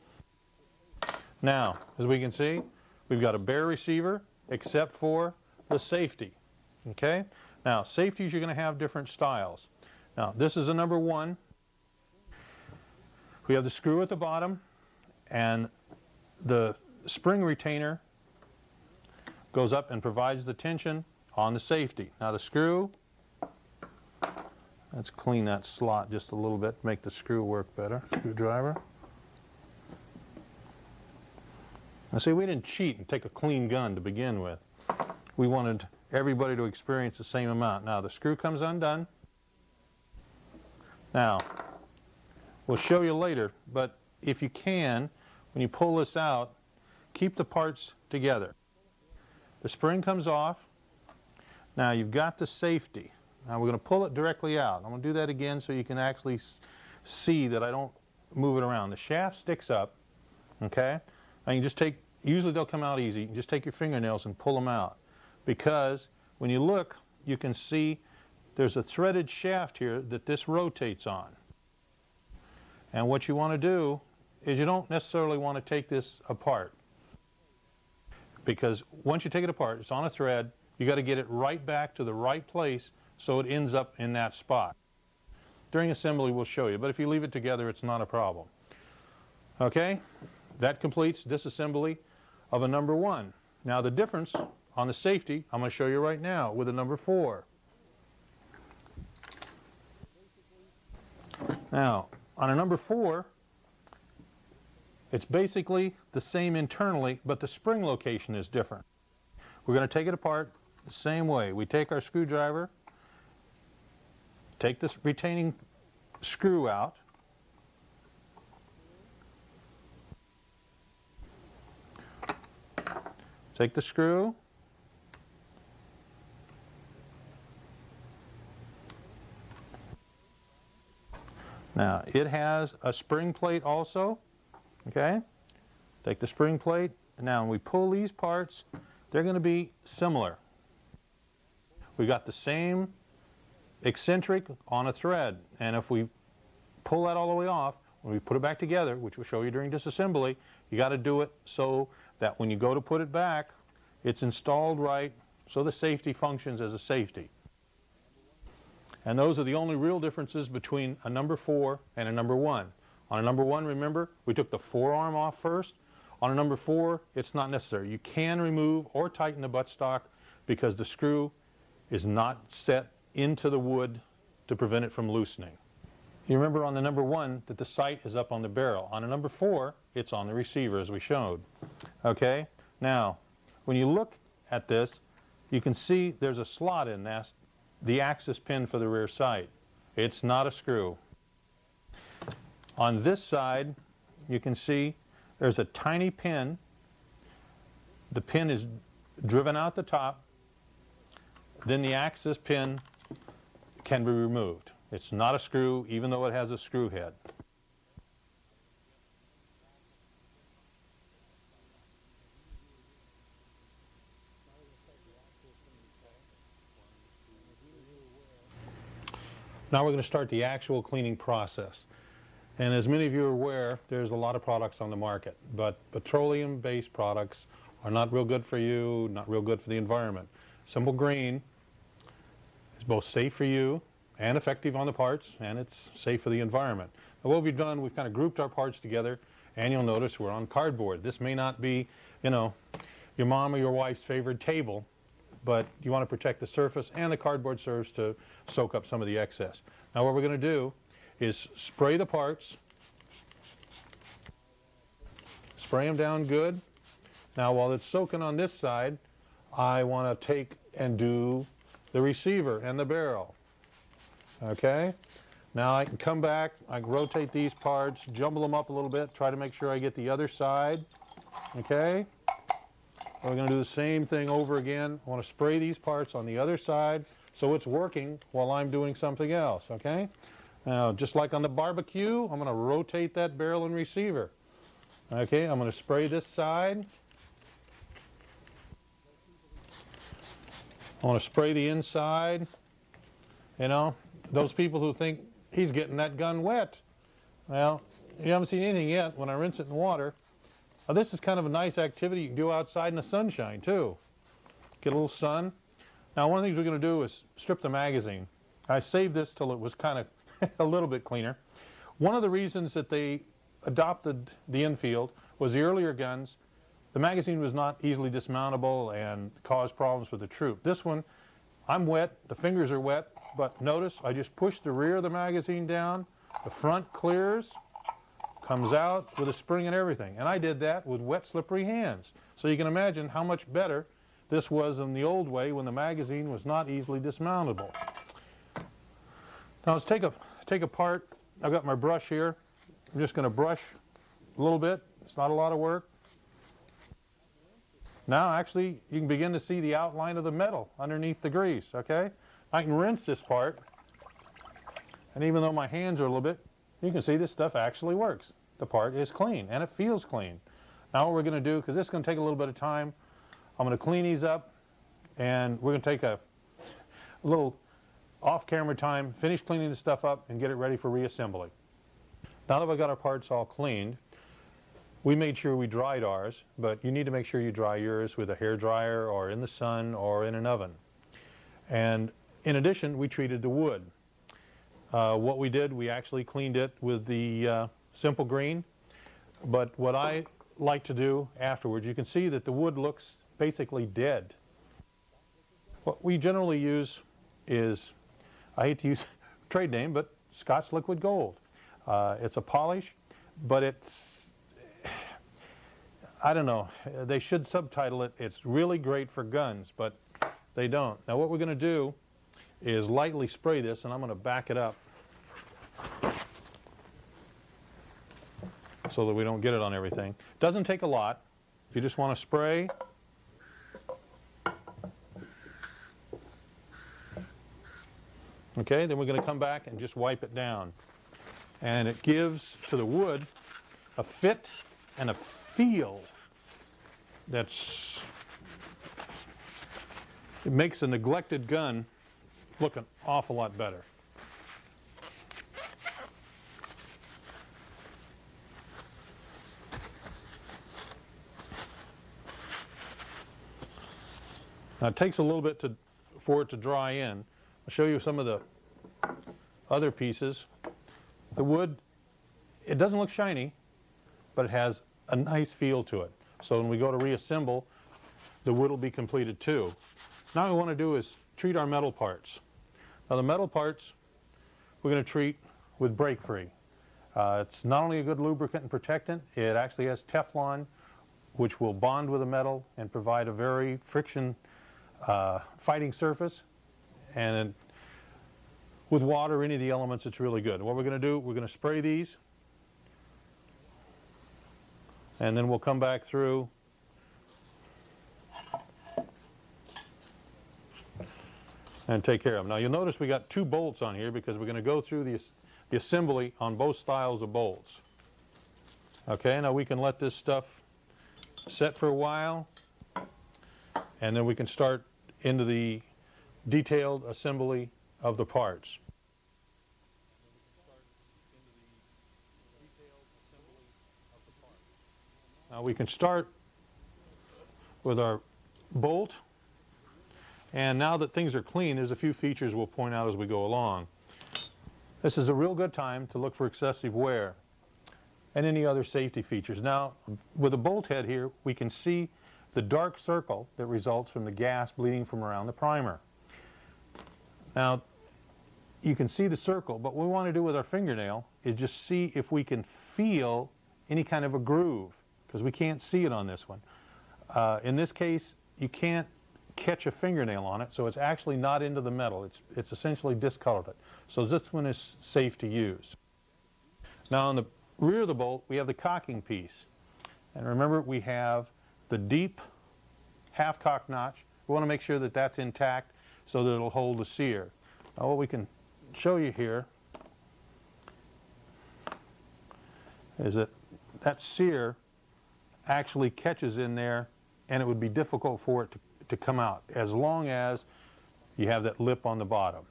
Now, as we can see, we've got a bare receiver except for the safety. Okay? Now, safeties, you're going to have different styles. Now, this is a number 1. We have the screw at the bottom, and the spring retainer goes up and provides the tension on the safety. Now, the screw, let's clean that slot just a little bit to make the screw work better. Screwdriver. Now, see, we didn't cheat and take a clean gun to begin with. We wanted everybody to experience the same amount. Now, the screw comes undone. Now, we'll show you later, but if you can, when you pull this out, keep the parts together. The spring comes off. Now, you've got the safety. Now, we're going to pull it directly out. I'm going to do that again so you can actually see that I don't move it around. The shaft sticks up, okay? And you just take, usually they'll come out easy. You can just take your fingernails and pull them out. Because when you look, you can see there's a threaded shaft here that this rotates on. And what you want to do is you don't necessarily want to take this apart. Because once you take it apart, it's on a thread, you got to get it right back to the right place so it ends up in that spot. During assembly we'll show you, but if you leave it together it's not a problem. Okay, that completes disassembly of a number 1. Now the difference on the safety I'm going to show you right now with a number 4. Now on a number 4, it's basically the same internally, but the spring location is different. We're going to take it apart the same way. We take our screwdriver, take this retaining screw out, take the screw, now it has a spring plate also, okay? Take the spring plate, and now when we pull these parts, they're going to be similar. We got the same eccentric on a thread, and if we pull that all the way off, when we put it back together, which we'll show you during disassembly, you got to do it so that when you go to put it back, it's installed right so the safety functions as a safety. And those are the only real differences between a number 4 and a number 1. On a number 1, remember, we took the forearm off first. On a number 4, it's not necessary. You can remove or tighten the buttstock because the screw is not set into the wood to prevent it from loosening. You remember on the number 1 that the sight is up on the barrel. On a number 4, it's on the receiver as we showed. Okay? Now, when you look at this, you can see there's a slot in that, the axis pin for the rear sight. It's not a screw. On this side, you can see there's a tiny pin. The pin is driven out the top. Then the axis pin can be removed. It's not a screw, even though it has a screw head. Now we're going to start the actual cleaning process. And as many of you are aware, there's a lot of products on the market, but petroleum-based products are not real good for you, not real good for the environment. Simple Green is both safe for you and effective on the parts, and it's safe for the environment. Now what we've done, we've kind of grouped our parts together, and you'll notice we're on cardboard. This may not be, you know, your mom or your wife's favorite table, but you want to protect the surface, and the cardboard serves to soak up some of the excess. Now what we're going to do is spray the parts, spray them down good. Now while it's soaking on this side, I want to take and do the receiver and the barrel. Okay? Now I can come back, I can rotate these parts, jumble them up a little bit, try to make sure I get the other side. Okay? We're going to do the same thing over again. I want to spray these parts on the other side so it's working while I'm doing something else. Okay? Now, just like on the barbecue, I'm going to rotate that barrel and receiver. Okay, I'm going to spray this side. I want to spray the inside. You know, those people who think he's getting that gun wet. Well, you haven't seen anything yet when I rinse it in water. This is kind of a nice activity you can do outside in the sunshine too. Get a little sun. Now one of the things we're going to do is strip the magazine. I saved this till it was kind of a little bit cleaner. One of the reasons that they adopted the Enfield was the earlier guns, the magazine was not easily dismountable and caused problems with the troop. This one, I'm wet, the fingers are wet, but notice I just push the rear of the magazine down, the front clears, comes out with a spring and everything. And I did that with wet, slippery hands. So you can imagine how much better this was than the old way when the magazine was not easily dismountable. Now let's take apart, I've got my brush here. I'm just going to brush a little bit. It's not a lot of work. Now actually you can begin to see the outline of the metal underneath the grease, okay? I can rinse this part, and even though my hands are a little bit, you can see this stuff actually works. The part is clean, and it feels clean. Now what we're going to do, because this is going to take a little bit of time, I'm going to clean these up, and we're going to take a little off-camera time, finish cleaning the stuff up, and get it ready for reassembly. Now that we've got our parts all cleaned, We made sure we dried ours, but you need to make sure you dry yours with a hair dryer or in the sun or in an oven. And in addition, we treated the wood. What we did, we actually cleaned it with the simple green, but what I like to do afterwards, you can see that the wood looks basically dead. What we generally use is, I hate to use trade name, but Scotch Liquid Gold. It's a polish, but it's, I don't know, they should subtitle it, it's really great for guns, but they don't. Now what we're going to do is lightly spray this, and I'm going to back it up so that we don't get it on everything. Doesn't take a lot. You just want to spray. Okay, then we're going to come back and just wipe it down. And it gives to the wood a fit and a feel that's, it makes a neglected gun look an awful lot better. Now it takes a little bit for it to dry in. I'll show you some of the other pieces. The wood, it doesn't look shiny, but it has a nice feel to it. So when we go to reassemble, the wood will be completed too. Now what we want to do is treat our metal parts. Now the metal parts we're going to treat with break free. It's not only a good lubricant and protectant, it actually has Teflon, which will bond with the metal and provide a very friction fighting surface, and with water or any of the elements, it's really good. What we're going to do, we're going to spray these, and then we'll come back through and take care of them. Now you'll notice we got 2 bolts on here because we're going to go through the assembly on both styles of bolts. Okay, now we can let this stuff set for a while, and then we can start into the detailed assembly of the parts. Now we can start with our bolt, and now that things are clean, there's a few features we'll point out as we go along. This is a real good time to look for excessive wear and any other safety features. Now with the bolt head here, we can see the dark circle that results from the gas bleeding from around the primer. Now, you can see the circle, but what we want to do with our fingernail is just see if we can feel any kind of a groove, because we can't see it on this one. In this case, you can't catch a fingernail on it, so it's actually not into the metal. It's essentially discolored it. So this one is safe to use. Now on the rear of the bolt, we have the cocking piece. And remember, we have the deep half-cock notch. We want to make sure that that's intact so that it'll hold the sear. Now what we can show you here is that that sear actually catches in there, and it would be difficult for it to come out as long as you have that lip on the bottom.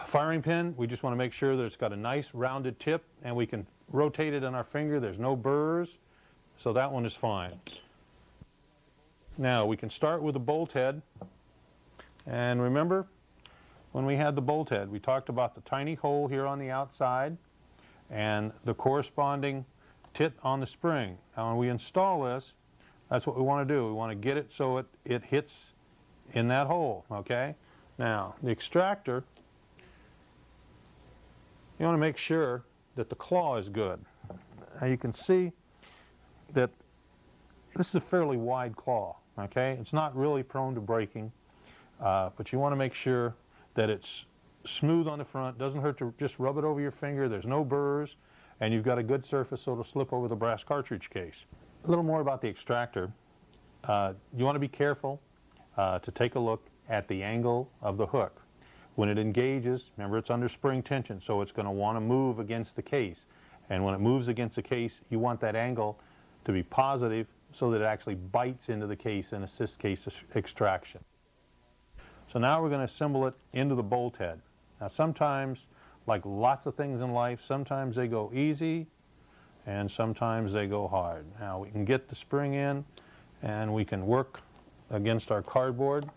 Firing pin, we just want to make sure that it's got a nice rounded tip, and we can rotate it on our finger. There's no burrs, so that one is fine. Now we can start with the bolt head, and remember when we had the bolt head, we talked about the tiny hole here on the outside and the corresponding tit on the spring. Now when we install this, that's what we want to do. We want to get it so it hits in that hole, okay? Now the extractor, you want to make sure that the claw is good. Now you can see that this is a fairly wide claw, okay? It's not really prone to breaking, but you want to make sure that it's smooth on the front. Doesn't hurt to just rub it over your finger. There's no burrs, and you've got a good surface so it'll slip over the brass cartridge case. A little more about the extractor. You want to be careful to take a look at the angle of the hook. When it engages, remember it's under spring tension, so it's going to want to move against the case. And when it moves against the case, you want that angle to be positive so that it actually bites into the case and assists case extraction. So now we're going to assemble it into the bolt head. Now sometimes like lots of things in life, sometimes they go easy and sometimes they go hard. Now we can get the spring in and we can work against our cardboard.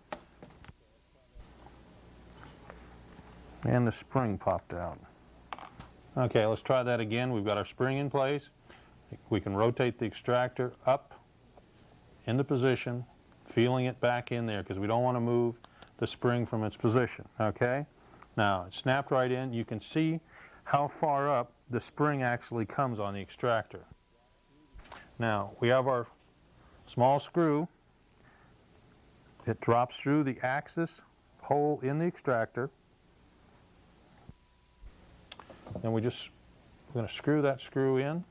And the spring popped out. Okay, let's try that again. We've got our spring in place. We can rotate the extractor up into position, feeling it back in there because we don't want to move the spring from its position, okay? Now, it snapped right in. You can see how far up the spring actually comes on the extractor. Now, we have our small screw. It drops through the axis hole in the extractor. And we're going to screw that screw in.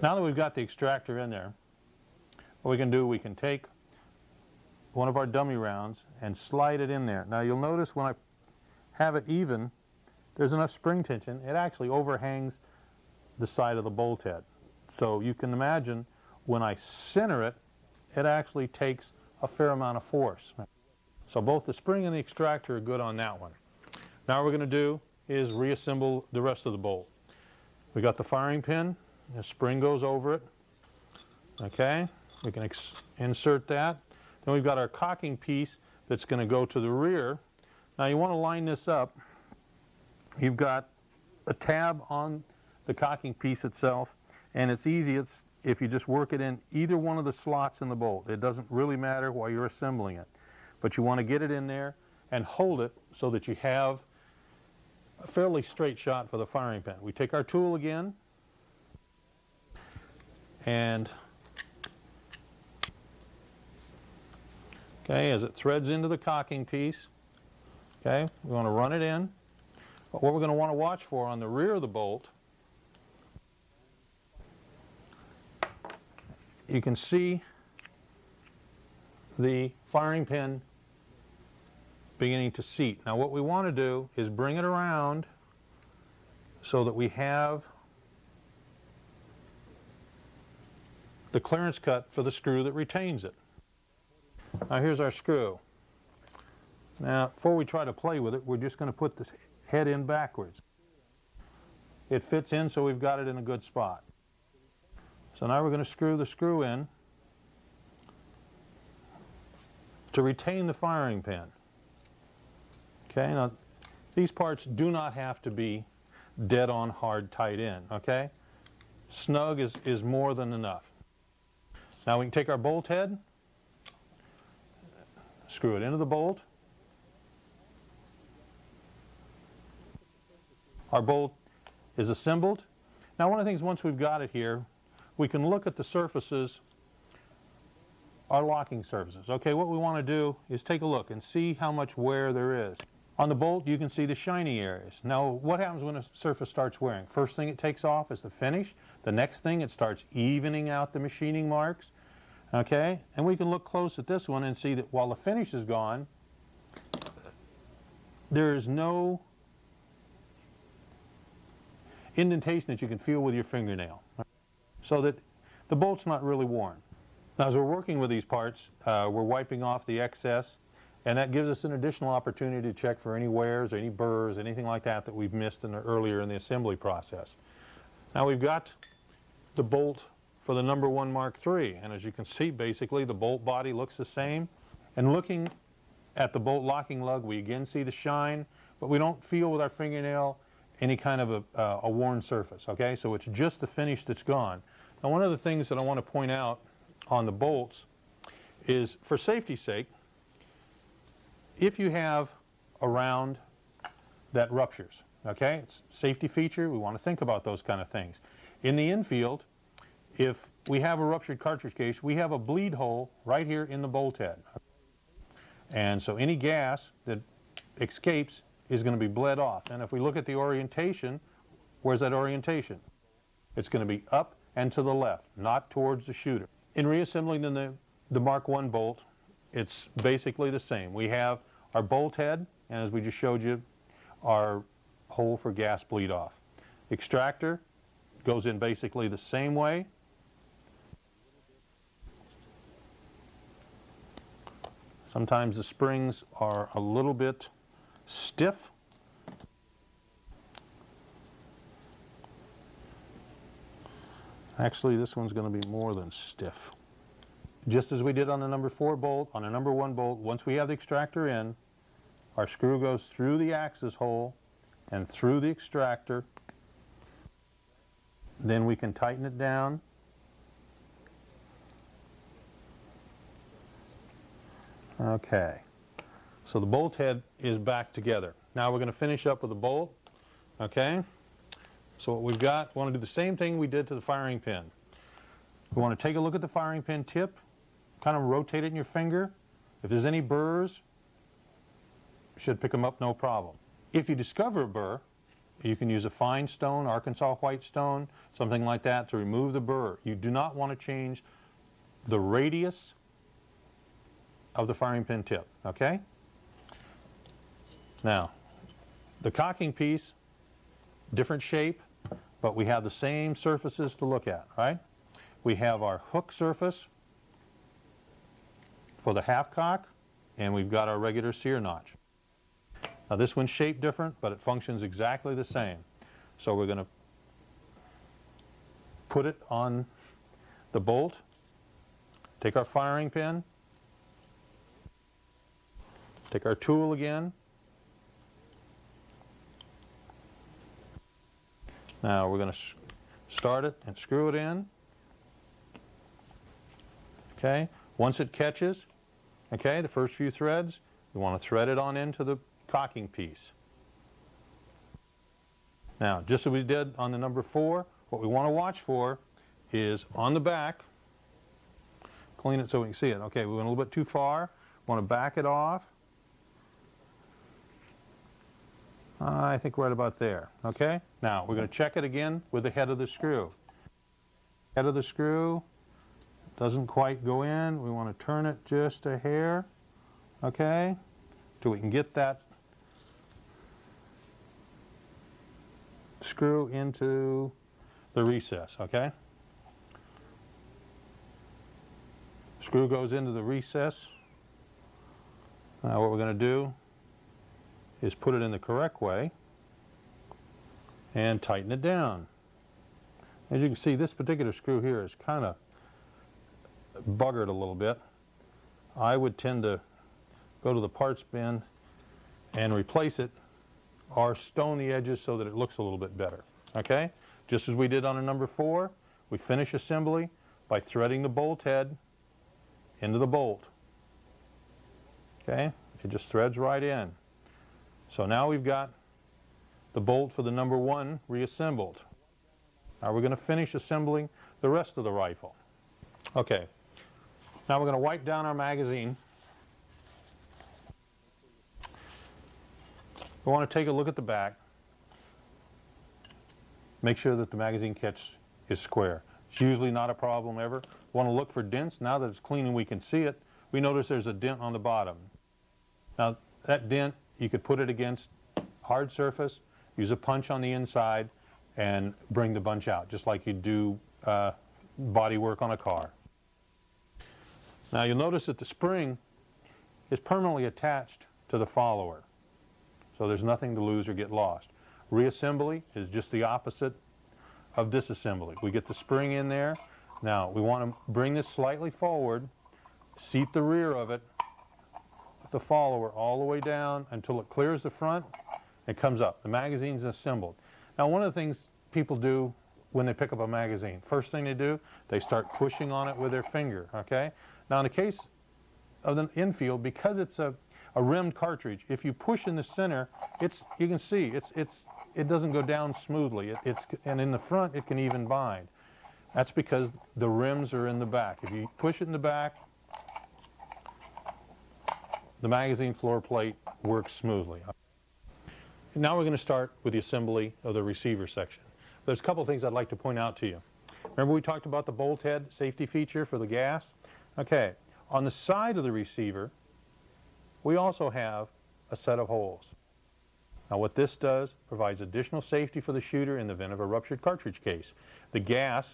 Now that we've got the extractor in there, what we can do, we can take one of our dummy rounds and slide it in there. Now you'll notice when I have it even, there's enough spring tension, it actually overhangs the side of the bolt head. So you can imagine when I center it, it actually takes a fair amount of force. So both the spring and the extractor are good on that one. Now what we're going to do is reassemble the rest of the bolt. We got the firing pin, the spring goes over it. Okay, we can insert that. Then we've got our cocking piece that's going to go to the rear. Now you want to line this up. You've got a tab on the cocking piece itself, and it's easy. If you just work it in either one of the slots in the bolt. It doesn't really matter while you're assembling it. But you want to get it in there and hold it so that you have a fairly straight shot for the firing pin. We take our tool again and okay, as it threads into the cocking piece, okay, we want to run it in. But what we're going to want to watch for on the rear of the bolt, you can see the firing pin beginning to seat. Now what we want to do is bring it around so that we have the clearance cut for the screw that retains it. Now here's our screw. Now before we try to play with it, we're just going to put this head in backwards. It fits in, so we've got it in a good spot. So now we're going to screw the screw in to retain the firing pin. Okay, now these parts do not have to be dead on hard tight in, okay? Snug is more than enough. Now we can take our bolt head, screw it into the bolt. Our bolt is assembled. Now one of the things, once we've got it here, we can look at the surfaces, our locking surfaces. Okay, what we want to do is take a look and see how much wear there is. On the bolt, you can see the shiny areas. Now, what happens when a surface starts wearing? First thing it takes off is the finish. The next thing, it starts evening out the machining marks. Okay, and we can look close at this one and see that while the finish is gone, there is no indentation that you can feel with your fingernail. So that the bolt's not really worn. Now as we're working with these parts, we're wiping off the excess, and that gives us an additional opportunity to check for any wears or any burrs, anything like that that we've missed earlier in the assembly process. Now we've got the bolt for the number 1 Mark III, and as you can see, basically the bolt body looks the same. And looking at the bolt locking lug, we again see the shine, but we don't feel with our fingernail any kind of a worn surface, okay? So it's just the finish that's gone. Now one of the things that I want to point out on the bolts is, for safety's sake, if you have a round that ruptures, okay? It's a safety feature, we want to think about those kind of things. In the Enfield, if we have a ruptured cartridge case, we have a bleed hole right here in the bolt head. And so any gas that escapes is going to be bled off. And if we look at the orientation, where's that orientation? It's going to be up and to the left, not towards the shooter. In reassembling the Mark I bolt, it's basically the same. We have our bolt head, and as we just showed you, our hole for gas bleed off. Extractor goes in basically the same way. Sometimes the springs are a little bit stiff. Actually, this one's going to be more than stiff. Just as we did on the number 4 bolt, on the number 1 bolt, once we have the extractor in, our screw goes through the axis hole and through the extractor. Then we can tighten it down. Okay, so the bolt head is back together. Now we're going to finish up with the bolt. Okay, so what we've got, we want to do the same thing we did to the firing pin. We want to take a look at the firing pin tip, kind of rotate it in your finger. If there's any burrs, you should pick them up no problem. If you discover a burr, you can use a fine stone, Arkansas white stone, something like that to remove the burr. You do not want to change the radius of the firing pin tip, okay? Now, the cocking piece, different shape, but we have the same surfaces to look at, right? We have our hook surface for the half cock, and we've got our regular sear notch. Now this one's shaped different, but it functions exactly the same. So we're going to put it on the bolt, take our firing pin, take our tool again. Now we're going to start it and screw it in. Okay, once it catches, okay, the first few threads, we want to thread it on into the cocking piece. Now, just as we did on the number 4, what we want to watch for is on the back, clean it so we can see it. Okay, we went a little bit too far, want to back it off. I think right about there, okay? Now, we're going to check it again with the head of the screw. Head of the screw doesn't quite go in. We want to turn it just a hair, okay, till we can get that screw into the recess, okay? Screw goes into the recess. Now what we're going to do is put it in the correct way and tighten it down. As you can see, this particular screw here is kind of buggered a little bit. I would tend to go to the parts bin and replace it or stone the edges so that it looks a little bit better. Okay? Just as we did on a number 4, we finish assembly by threading the bolt head into the bolt. Okay? It just threads right in. So now we've got the bolt for the number 1 reassembled. Now we're going to finish assembling the rest of the rifle. Okay, now we're going to wipe down our magazine. We want to take a look at the back. Make sure that the magazine catch is square. It's usually not a problem ever. We want to look for dents. Now that it's clean and we can see it, we notice there's a dent on the bottom. Now that dent, you could put it against hard surface, use a punch on the inside, and bring the bunch out, just like you do body work on a car. Now you'll notice that the spring is permanently attached to the follower, so there's nothing to lose or get lost. Reassembly is just the opposite of disassembly. We get the spring in there. Now we want to bring this slightly forward, seat the rear of it, the follower all the way down until it clears the front. It comes up. The magazine's assembled. Now one of the things people do when they pick up a magazine, first thing they do, they start pushing on it with their finger, okay? Now in the case of the Enfield, because it's a rimmed cartridge, if you push in the center, you can see it doesn't go down smoothly. And in the front it can even bind. That's because the rims are in the back. If you push it in the back, the magazine floor plate works smoothly. Now we're going to start with the assembly of the receiver section. There's a couple of things I'd like to point out to you. Remember we talked about the bolt head safety feature for the gas? Okay, on the side of the receiver, we also have a set of holes. Now what this does, provides additional safety for the shooter in the event of a ruptured cartridge case. The gas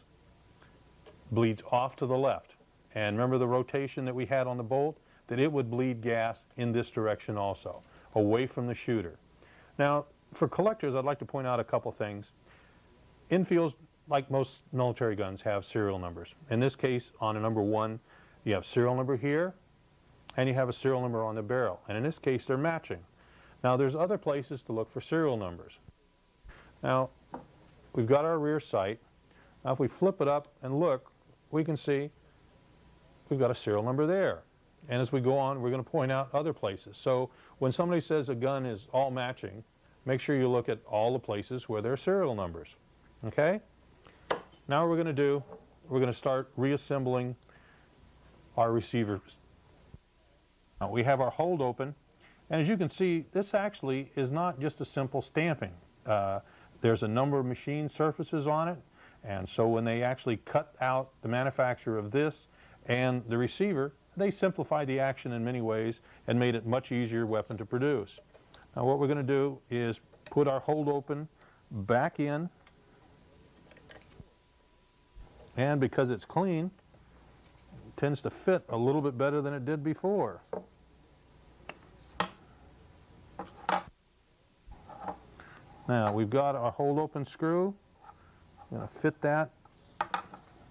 bleeds off to the left. And remember the rotation that we had on the bolt? that it would bleed gas in this direction also, away from the shooter. Now, for collectors, I'd like to point out a couple things. Enfields, like most military guns, have serial numbers. In this case, on a number 1, you have serial number here, and you have a serial number on the barrel. And in this case, they're matching. Now, there's other places to look for serial numbers. Now, we've got our rear sight. Now, if we flip it up and look, we can see we've got a serial number there. And as we go on, we're going to point out other places. So when somebody says a gun is all matching, make sure you look at all the places where there are serial numbers. Okay? Now what we're going to do, we're going to start reassembling our receivers. Now we have our hold open, and as you can see, this actually is not just a simple stamping. There's a number of machine surfaces on it, and so when they actually cut out the manufacture of this and the receiver, they simplified the action in many ways and made it much easier weapon to produce. Now what we're going to do is put our hold open back in, and because it's clean, it tends to fit a little bit better than it did before. Now we've got our hold open screw. I'm going to fit that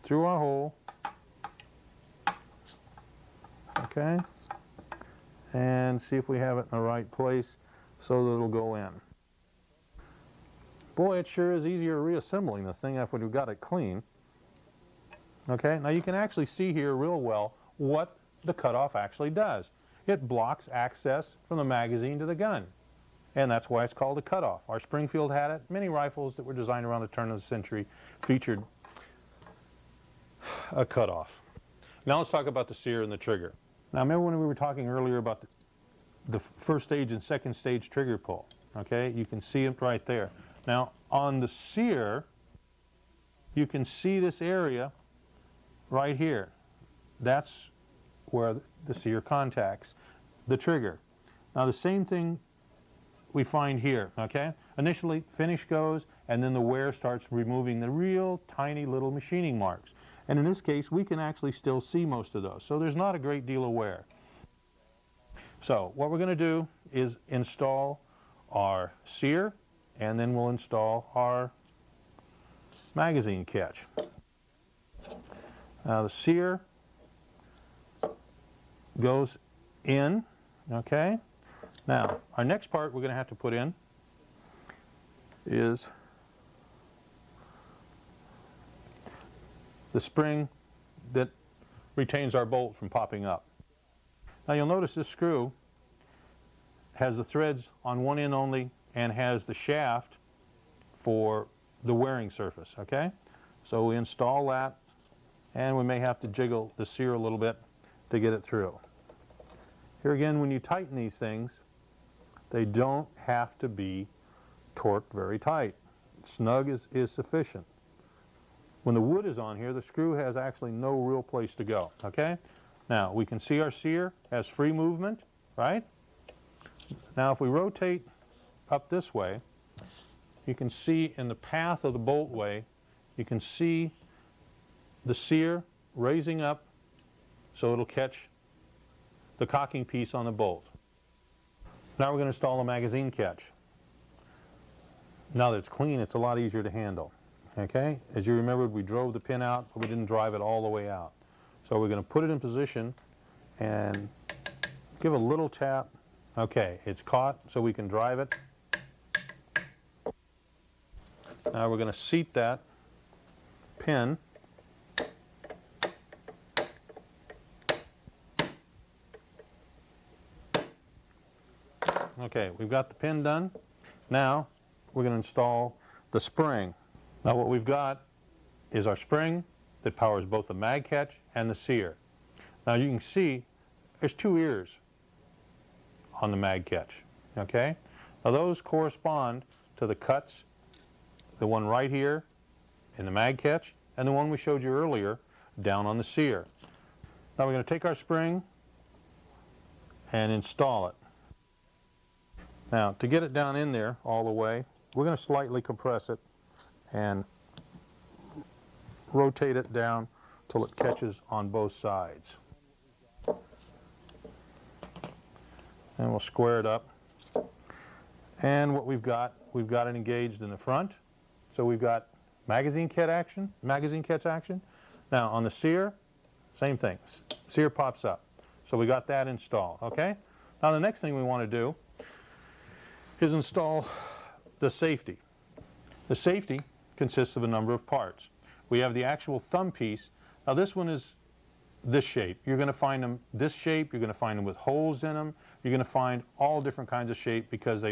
through our hole. Okay, and see if we have it in the right place so that it'll go in. Boy, it sure is easier reassembling this thing after we've got it clean. Okay, now you can actually see here real well what the cutoff actually does. It blocks access from the magazine to the gun, and that's why it's called a cutoff. Our Springfield had it. Many rifles that were designed around the turn of the century featured a cutoff. Now let's talk about the sear and the trigger. Now remember when we were talking earlier about the first stage and second stage trigger pull? Okay, you can see it right there. Now on the sear, you can see this area right here. That's where the sear contacts the trigger. Now the same thing we find here, okay? Initially finish goes, and then the wear starts removing the real tiny little machining marks. And in this case, we can actually still see most of those. So there's not a great deal of wear. So what we're going to do is install our sear, and then we'll install our magazine catch. Now the sear goes in, okay? Now, our next part we're going to have to put in is the spring that retains our bolt from popping up. Now you'll notice this screw has the threads on one end only and has the shaft for the wearing surface, okay? So we install that, and we may have to jiggle the sear a little bit to get it through. Here again, when you tighten these things, they don't have to be torqued very tight. Snug is sufficient. When the wood is on here, the screw has actually no real place to go, okay? Now, we can see our sear has free movement, right? Now, if we rotate up this way, you can see in the path of the boltway, you can see the sear raising up so it'll catch the cocking piece on the bolt. Now we're going to install a magazine catch. Now that it's clean, it's a lot easier to handle. Okay? As you remembered, we drove the pin out, but we didn't drive it all the way out. So we're going to put it in position and give a little tap. Okay, it's caught, so we can drive it. Now we're going to seat that pin. Okay, we've got the pin done. Now we're going to install the spring. Now what we've got is our spring that powers both the mag catch and the sear. Now you can see there's two ears on the mag catch. Okay? Now those correspond to the cuts, the one right here in the mag catch and the one we showed you earlier down on the sear. Now we're going to take our spring and install it. Now to get it down in there all the way, we're going to slightly compress it and rotate it down till it catches on both sides. and we'll square it up. And what we've got it engaged in the front. So we've got magazine catch action. Now on the sear, same thing. Sear pops up. So we got that installed, okay? Now the next thing we want to do is install the safety. The safety consists of a number of parts. We have the actual thumb piece. Now this one is this shape. You're going to find them this shape. You're going to find them with holes in them. You're going to find all different kinds of shape because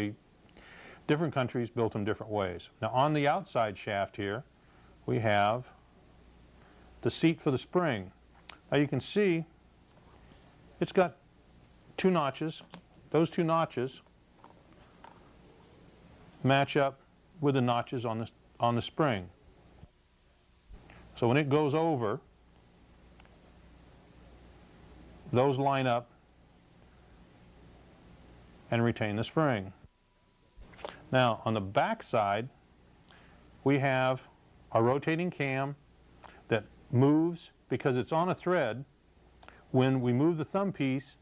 different countries built them different ways. Now on the outside shaft here, we have the seat for the spring. Now you can see it's got two notches. Those two notches match up with the notches on the spring. So when it goes over, those line up and retain the spring. Now on the back side, we have a rotating cam that moves because it's on a thread. When we move the thumb piece,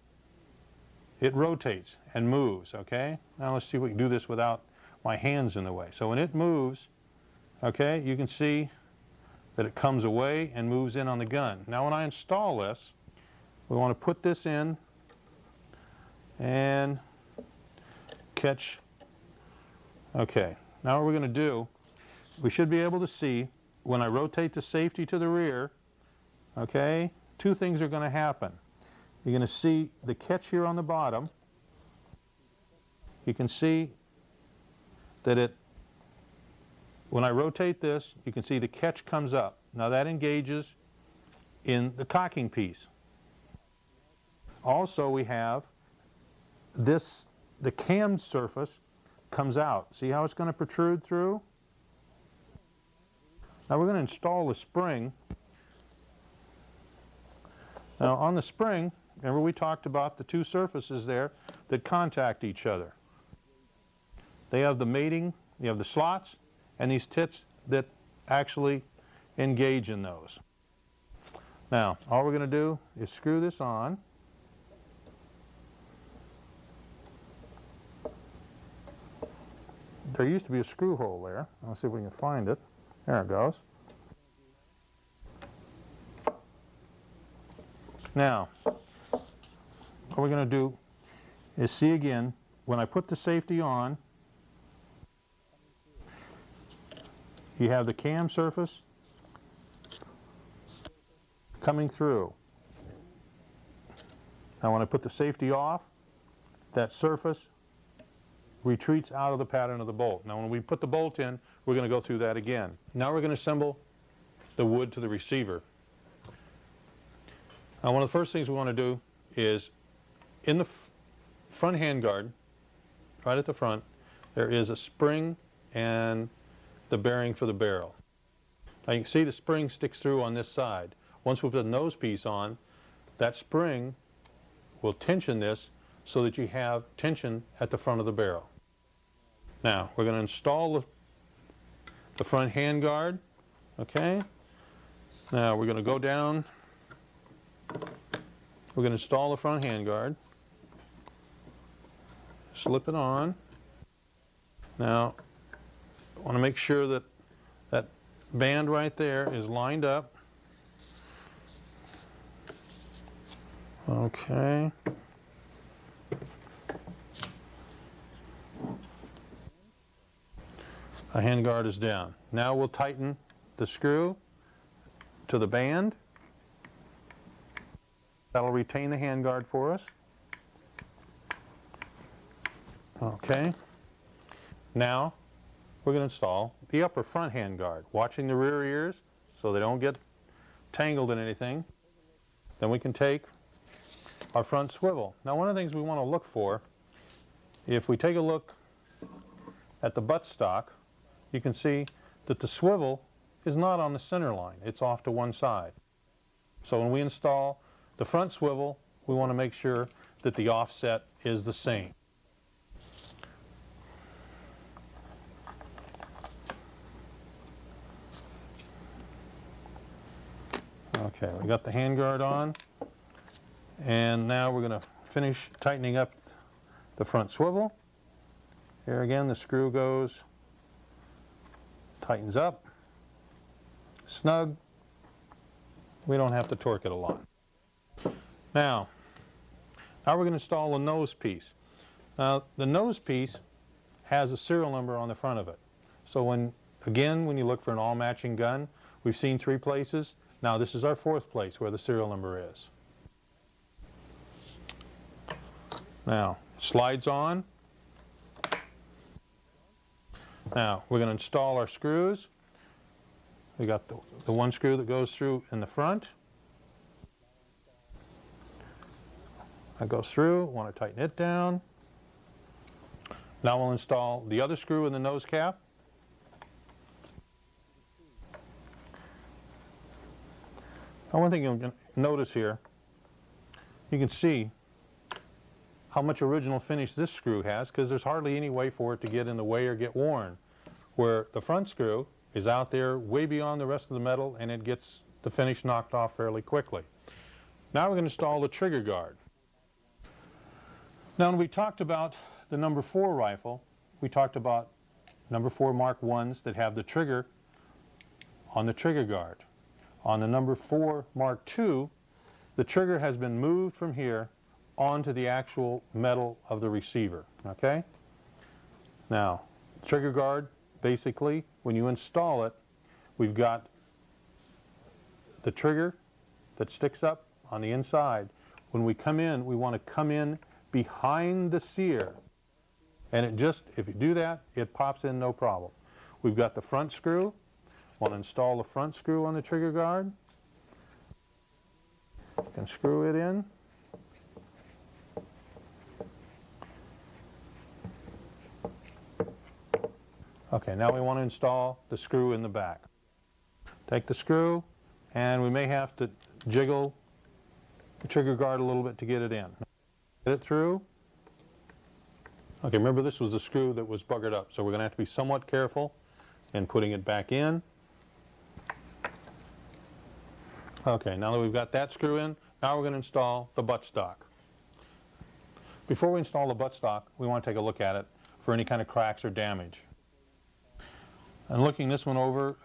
it rotates and moves, okay? Now let's see if we can do this without my hands in the way. So when it moves, okay, you can see that it comes away and moves in on the gun. Now when I install this, we want to put this in and catch. Okay, now what we're going to do, we should be able to see when I rotate the safety to the rear, okay, two things are going to happen. You're going to see the catch here on the bottom. You can see that when I rotate this, you can see the catch comes up. Now that engages in the cocking piece. Also we have this, the cam surface comes out. See how it's going to protrude through? Now we're going to install the spring. Now on the spring, remember we talked about the two surfaces there that contact each other. They have the mating, you have the slots, and these tits that actually engage in those. Now all we're going to do is screw this on. There used to be a screw hole there. Let's see if we can find it. There it goes. Now, what we're going to do is see again, when I put the safety on, you have the cam surface coming through. Now when I put the safety off, that surface retreats out of the pattern of the bolt. Now when we put the bolt in, we're going to go through that again. Now we're going to assemble the wood to the receiver. Now one of the first things we want to do is in the front handguard, right at the front, there is a spring and the bearing for the barrel. Now you can see the spring sticks through on this side. Once we put the nose piece on, that spring will tension this so that you have tension at the front of the barrel. Now we're going to install the front handguard, okay? Now we're going to go down, we're going to install the front handguard, slip it on. Now I want to make sure that that band right there is lined up. Okay. The handguard is down. Now we'll tighten the screw to the band. That'll retain the handguard for us. Okay. Now we're going to install the upper front handguard, watching the rear ears so they don't get tangled in anything. Then we can take our front swivel. Now one of the things we want to look for, if we take a look at the buttstock, you can see that the swivel is not on the center line. It's off to one side. So when we install the front swivel, we want to make sure that the offset is the same. Okay, we got the handguard on, and now we're going to finish tightening up the front swivel. Here again, the screw goes, tightens up, snug. We don't have to torque it a lot. Now we're going to install the nose piece. Now, the nose piece has a serial number on the front of it. So when you look for an all-matching gun, we've seen 3 places. Now this is our 4th place where the serial number is. Now, it slides on. Now, we're going to install our screws. We got the one screw that goes through in the front. That goes through. Want to tighten it down. Now we'll install the other screw in the nose cap. Now, one thing you'll notice here, you can see how much original finish this screw has, because there's hardly any way for it to get in the way or get worn. Where the front screw is out there way beyond the rest of the metal, and it gets the finish knocked off fairly quickly. Now we're going to install the trigger guard. Now, when we talked about the number 4 rifle, we talked about number 4 Mark 1s that have the trigger on the trigger guard. On the number 4 Mark 2, the trigger has been moved from here onto the actual metal of the receiver, okay? Now, trigger guard, basically, when you install it, we've got the trigger that sticks up on the inside. When we come in, we want to come in behind the sear. And it just, if you do that, it pops in no problem. We've got the front screw. Want to install the front screw on the trigger guard. You can screw it in. Okay, now we want to install the screw in the back. Take the screw, and we may have to jiggle the trigger guard a little bit to get it in. Get it through. Okay, remember this was the screw that was buggered up, so we're going to have to be somewhat careful in putting it back in. Okay, now that we've got that screw in, now we're going to install the buttstock. Before we install the buttstock, we want to take a look at it for any kind of cracks or damage. And looking this one over,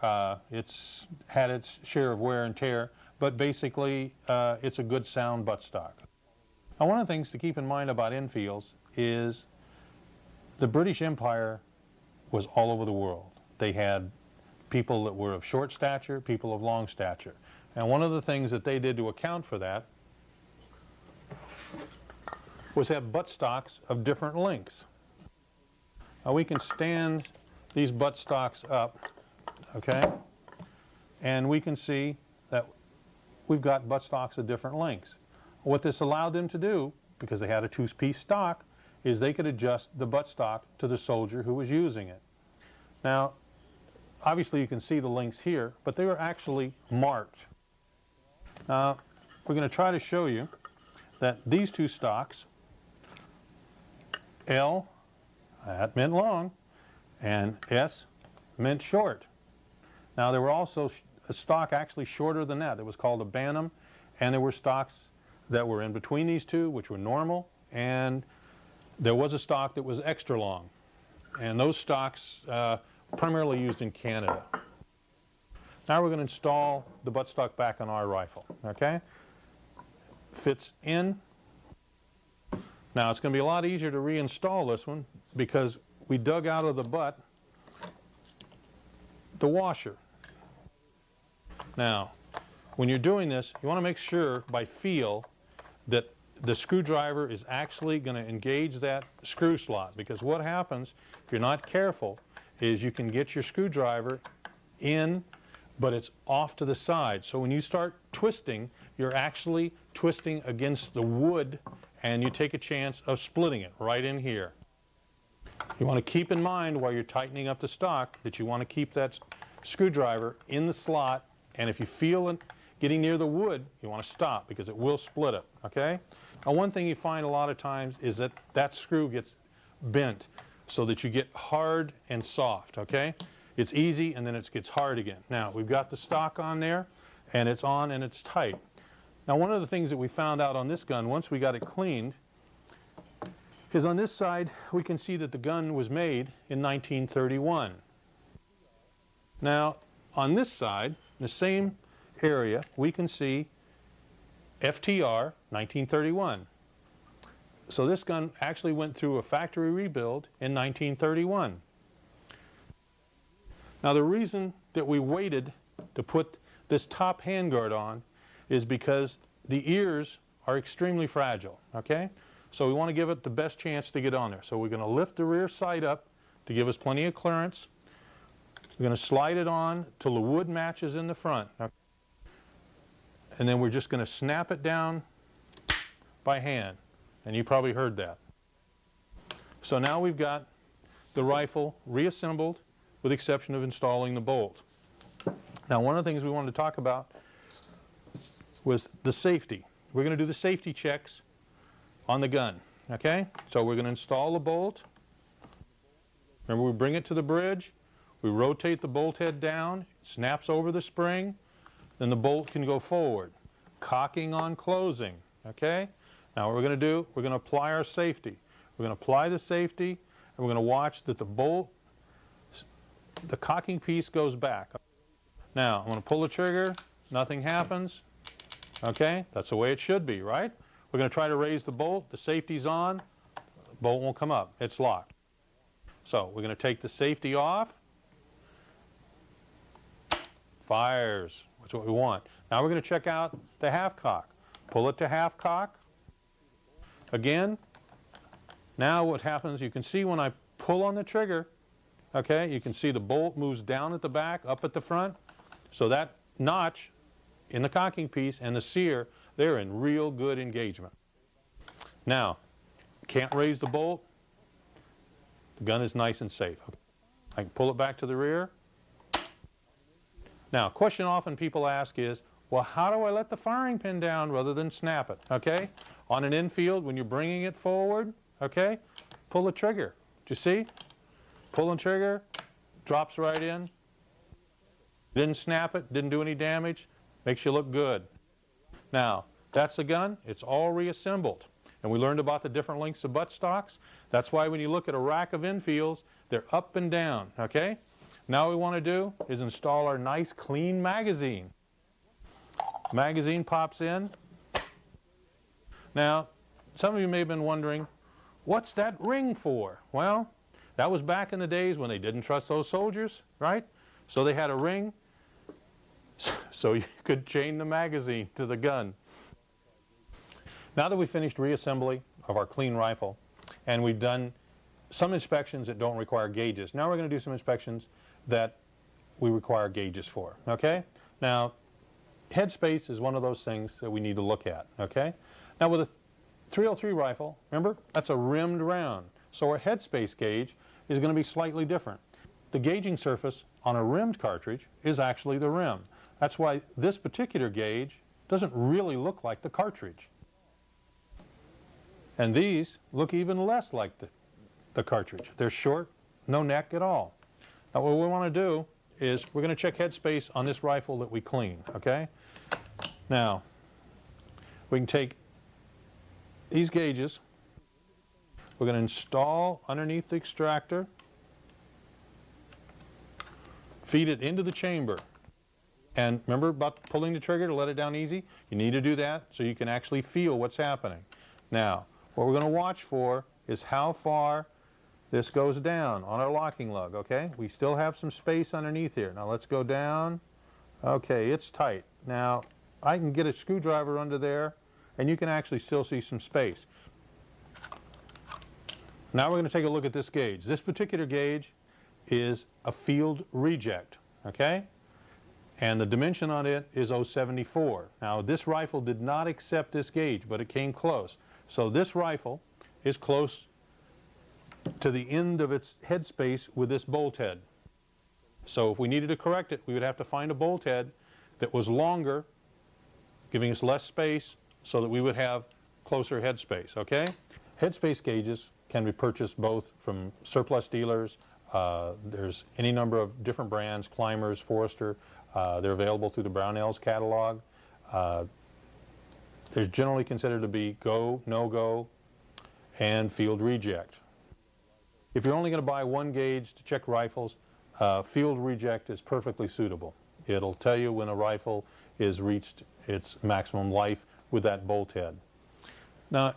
it's had its share of wear and tear, but basically it's a good sound buttstock. Now, one of the things to keep in mind about Enfields is the British Empire was all over the world. They had people that were of short stature, people of long stature. And one of the things that they did to account for that was have buttstocks of different lengths. Now, we can stand these buttstocks up, okay, and we can see that we've got buttstocks of different lengths. What this allowed them to do, because they had a 2-piece stock, is they could adjust the buttstock to the soldier who was using it. Now, obviously you can see the lengths here, but they were actually marked. Now, we're going to try to show you that these 2 stocks, L, that meant long, and S meant short. Now, there were also a stock actually shorter than that. It was called a Bantam, and there were stocks that were in between these 2, which were normal, and there was a stock that was extra long. And those stocks primarily used in Canada. Now we're going to install the buttstock back on our rifle, okay? Fits in. Now, it's going to be a lot easier to reinstall this one because we dug out of the butt the washer. Now, when you're doing this, you want to make sure by feel that the screwdriver is actually going to engage that screw slot, because what happens if you're not careful is you can get your screwdriver in, but it's off to the side. So when you start twisting, you're actually twisting against the wood, and you take a chance of splitting it right in here. You want to keep in mind while you're tightening up the stock that you want to keep that screwdriver in the slot, and if you feel it getting near the wood, you want to stop because it will split it, okay? Now, one thing you find a lot of times is that that screw gets bent so that you get hard and soft, okay? It's easy and then it gets hard again. Now, we've got the stock on there, and it's on and it's tight. Now, one of the things that we found out on this gun, once we got it cleaned, is on this side we can see that the gun was made in 1931. Now on this side, the same area, we can see FTR 1931. So this gun actually went through a factory rebuild in 1931. Now the reason that we waited to put this top handguard on is because the ears are extremely fragile, okay? So we want to give it the best chance to get on there. So we're going to lift the rear sight up to give us plenty of clearance. We're going to slide it on till the wood matches in the front. And then we're just going to snap it down by hand. And you probably heard that. So now we've got the rifle reassembled with the exception of installing the bolt. Now one of the things we wanted to talk about was the safety. We're going to do the safety checks on the gun, okay? So we're going to install the bolt. Remember, we bring it to the bridge, we rotate the bolt head down, it snaps over the spring, then the bolt can go forward. Cocking on closing, okay? Now what we're going to do, we're going to apply our safety. We're going to apply the safety, and we're going to watch that the bolt, the cocking piece goes back. Now I'm going to pull the trigger, nothing happens, okay? That's the way it should be, right? We're going to try to raise the bolt, the safety's on, the bolt won't come up, it's locked. So we're going to take the safety off, fires, that's what we want. Now we're going to check out the half cock. Pull it to half cock. Again, now what happens, you can see when I pull on the trigger, okay, you can see the bolt moves down at the back, up at the front. So that notch in the cocking piece and the sear, they're in real good engagement. Now, can't raise the bolt, the gun is nice and safe. I can pull it back to the rear. Now, a question often people ask is, well, how do I let the firing pin down rather than snap it, okay? On an Enfield, when you're bringing it forward, okay, pull the trigger. Do you see? Pull the trigger, drops right in. Didn't snap it, didn't do any damage, makes you look good. Now, that's the gun, it's all reassembled. And we learned about the different lengths of buttstocks. That's why when you look at a rack of Enfields, they're up and down, okay? Now what we want to do is install our nice clean magazine. Magazine pops in. Now, some of you may have been wondering, what's that ring for? Well, that was back in the days when they didn't trust those soldiers, right? So they had a ring so you could chain the magazine to the gun. Now that we've finished reassembly of our clean rifle and we've done some inspections that don't require gauges, now we're going to do some inspections that we require gauges for, okay? Now, headspace is one of those things that we need to look at, okay? Now with a 303 rifle, remember, that's a rimmed round. So our headspace gauge is going to be slightly different. The gauging surface on a rimmed cartridge is actually the rim. That's why this particular gauge doesn't really look like the cartridge. And these look even less like the cartridge. They're short, no neck at all. Now what we want to do is we're going to check headspace on this rifle that we clean, okay? Now, we can take these gauges, we're going to install underneath the extractor, feed it into the chamber. And remember about pulling the trigger to let it down easy? You need to do that so you can actually feel what's happening. Now, what we're going to watch for is how far this goes down on our locking lug, okay? We still have some space underneath here. Now let's go down. Okay, it's tight. Now, I can get a screwdriver under there and you can actually still see some space. Now we're going to take a look at this gauge. This particular gauge is a field reject, okay? And the dimension on it is 074. Now this rifle did not accept this gauge, but it came close. So this rifle is close to the end of its headspace with this bolt head. So if we needed to correct it, we would have to find a bolt head that was longer, giving us less space so that we would have closer headspace, okay? Headspace gauges can be purchased both from surplus dealers. There's any number of different brands, Climbers, Forester. They're available through the Brownells catalog. They're generally considered to be go, no-go, and field reject. If you're only going to buy one gauge to check rifles, field reject is perfectly suitable. It'll tell you when a rifle is reached its maximum life with that bolt head. Now,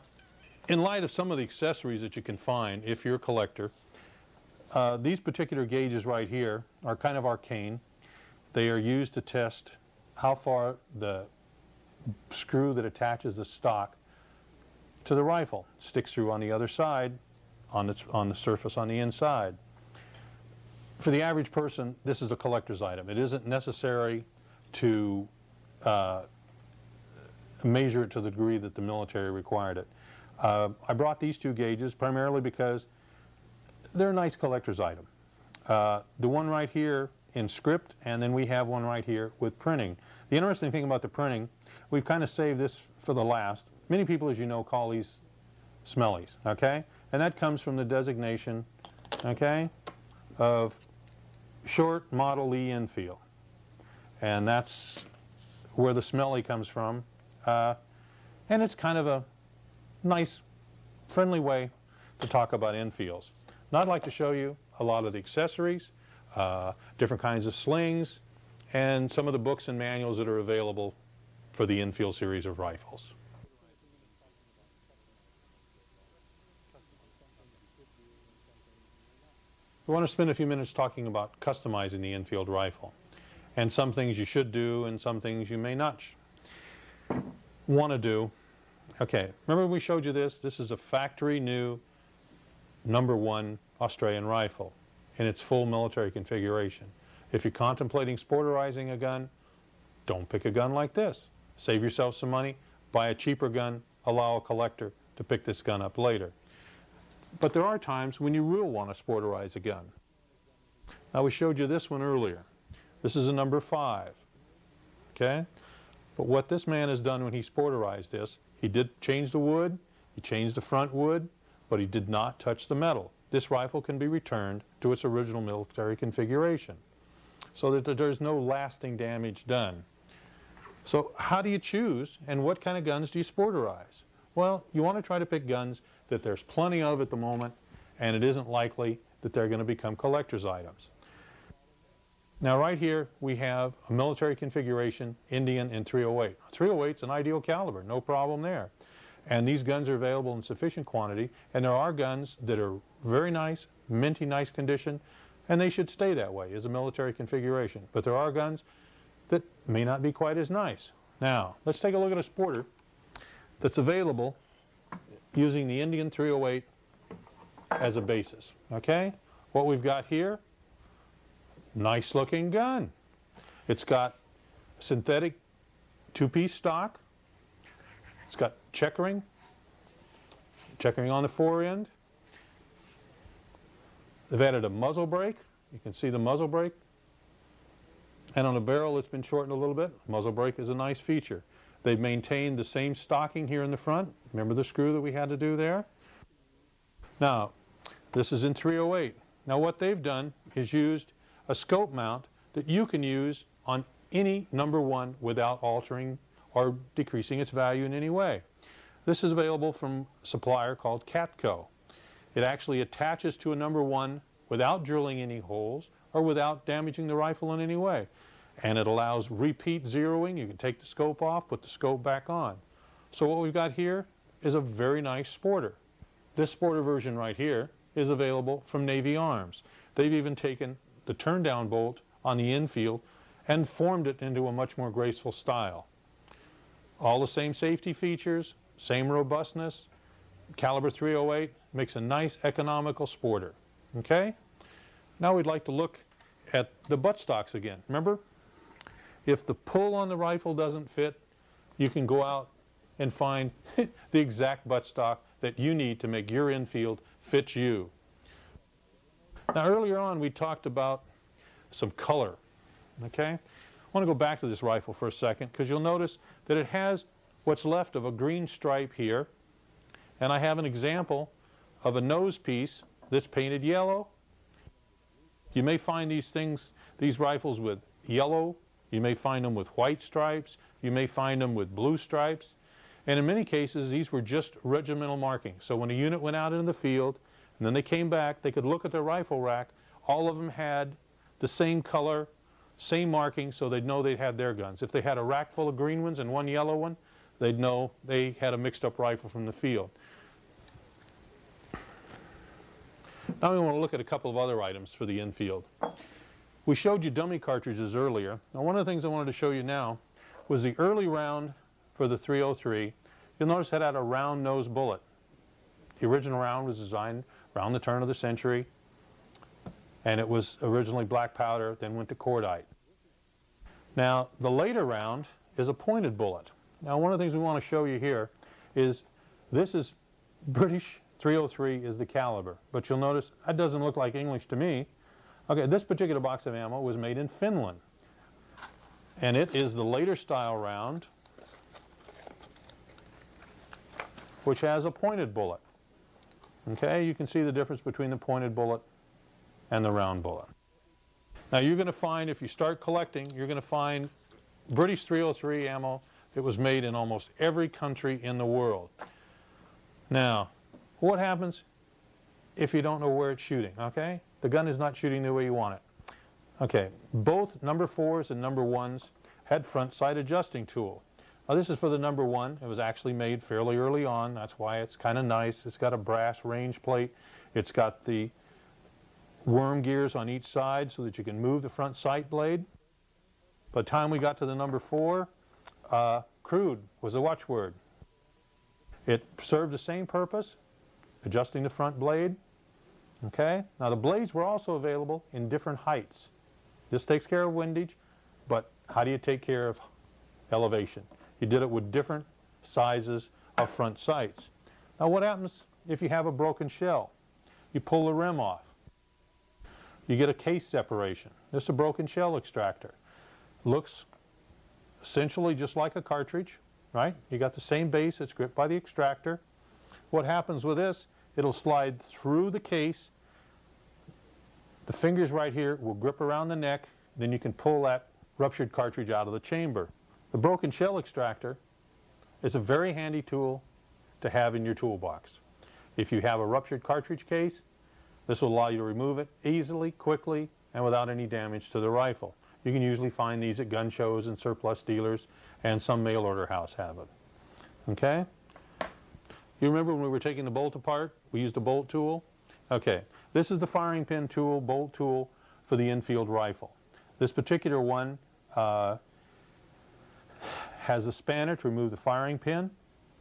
in light of some of the accessories that you can find if you're a collector, these particular gauges right here are kind of arcane. They are used to test how far the screw that attaches the stock to the rifle sticks through on the other side, on the surface on the inside. For the average person, this is a collector's item. It isn't necessary to measure it to the degree that the military required it. I brought these two gauges primarily because they're a nice collector's item. The one right here in script, and then we have one right here with printing. The interesting thing about the printing, we've kind of saved this for the last. Many people, as you know, call these smellies, okay? And that comes from the designation, okay, of Short Model E Enfield. And that's where the smelly comes from. And it's kind of a nice, friendly way to talk about Enfields. Now I'd like to show you a lot of the accessories, different kinds of slings, and some of the books and manuals that are available for the Enfield series of rifles. We want to spend a few minutes talking about customizing the Enfield rifle, and some things you should do and some things you may not want to do. Okay, remember we showed you this? This is a factory new #1 Australian rifle in its full military configuration. If you're contemplating sporterizing a gun, don't pick a gun like this. Save yourself some money, buy a cheaper gun, allow a collector to pick this gun up later. But there are times when you will want to sporterize a gun. Now we showed you this one earlier. This is a #5, okay? But what this man has done when he sporterized this, he did change the wood, he changed the front wood, but he did not touch the metal. This rifle can be returned to its original military configuration, so that there's no lasting damage done. So how do you choose, and what kind of guns do you sporterize? Well, you want to try to pick guns that there's plenty of at the moment, and it isn't likely that they're going to become collector's items. Now right here we have a military configuration Indian in .308. 308 is an ideal caliber, no problem there. And these guns are available in sufficient quantity, and there are guns that are very nice, minty nice condition, and they should stay that way as a military configuration. But there are guns that may not be quite as nice. Now, let's take a look at a sporter that's available using the Indian .308 as a basis, okay? What we've got here, nice looking gun. It's got synthetic two-piece stock. It's got checkering on the fore end. They've added a muzzle brake. You can see the muzzle brake. And on the barrel it's been shortened a little bit. Muzzle brake is a nice feature. They've maintained the same stocking here in the front. Remember the screw that we had to do there? Now, this is in .308. Now what they've done is used a scope mount that you can use on any #1 without altering or decreasing its value in any way. This is available from a supplier called Catco. It actually attaches to a #1 without drilling any holes or without damaging the rifle in any way. And it allows repeat zeroing. You can take the scope off, put the scope back on. So what we've got here is a very nice sporter. This sporter version right here is available from Navy Arms. They've even taken the turn-down bolt on the Enfield and formed it into a much more graceful style. All the same safety features, same robustness, caliber .308, makes a nice economical sporter, okay? Now we'd like to look at the buttstocks again. Remember, if the pull on the rifle doesn't fit, you can go out and find the exact buttstock that you need to make your Enfield fit you. Now earlier on we talked about some color, okay? I want to go back to this rifle for a second because you'll notice that it has what's left of a green stripe here, and I have an example of a nose piece that's painted yellow. You may find these rifles with yellow, you may find them with white stripes, you may find them with blue stripes, And in many cases, these were just regimental markings. So when a unit went out into the field, and then they came back, they could look at their rifle rack. All of them had the same color, same marking, so they'd know they had their guns. If they had a rack full of green ones and one yellow one, they'd know they had a mixed-up rifle from the field. Now we want to look at a couple of other items for the Enfield. We showed you dummy cartridges earlier. Now one of the things I wanted to show you now was the early round for the 303. You'll notice it had a round nose bullet. The original round was designed around the turn of the century, and it was originally black powder, then went to cordite. Now the later round is a pointed bullet. Now one of the things we want to show you here is this is British 303 is the caliber, but you'll notice that doesn't look like English to me. Okay, this particular box of ammo was made in Finland, and it is the later style round, which has a pointed bullet. Okay, you can see the difference between the pointed bullet and the round bullet. Now you're going to find, if you start collecting, you're going to find British 303 ammo that was made in almost every country in the world. Now, what happens if you don't know where it's shooting, okay? The gun is not shooting the way you want it. Okay, both number 4s and number 1s had front sight adjusting tool. Now this is for the number 1. It was actually made fairly early on. That's why it's kind of nice. It's got a brass range plate. It's got the worm gears on each side so that you can move the front sight blade. By the time we got to the number 4, crude was the watchword. It served the same purpose, adjusting the front blade. Okay, now the blades were also available in different heights. This takes care of windage, but how do you take care of elevation? You did it with different sizes of front sights. Now what happens if you have a broken shell? You pull the rim off. You get a case separation. This is a broken shell extractor. Looks essentially just like a cartridge, right? You got the same base, it's gripped by the extractor. What happens with this, it'll slide through the case. The fingers right here will grip around the neck, then you can pull that ruptured cartridge out of the chamber. The broken shell extractor is a very handy tool to have in your toolbox. If you have a ruptured cartridge case, this will allow you to remove it easily, quickly, and without any damage to the rifle. You can usually find these at gun shows and surplus dealers, and some mail order house have it. Okay? You remember when we were taking the bolt apart, we used a bolt tool? Okay, this is the firing pin tool, bolt tool for the Enfield rifle. This particular one has a spanner to remove the firing pin.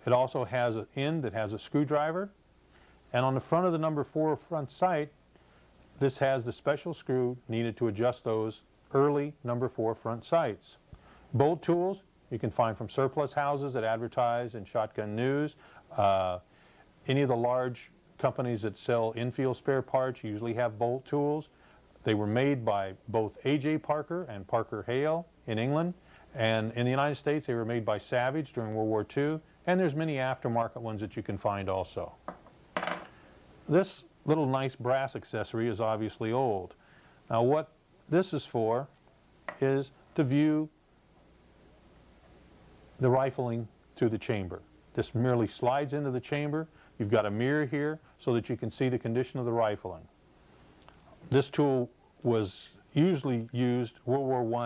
It also has an end that has a screwdriver. And on the front of the number 4 front sight, this has the special screw needed to adjust those early number 4 front sights. Bolt tools you can find from surplus houses that advertise in Shotgun News. Any of the large companies that sell Enfield spare parts usually have bolt tools. They were made by both A.J. Parker and Parker Hale in England, and in the United States they were made by Savage during World War II, and there's many aftermarket ones that you can find also. This little nice brass accessory is obviously old. Now what this is for is to view the rifling through the chamber. This merely slides into the chamber. You've got a mirror here so that you can see the condition of the rifling. This tool was usually used World War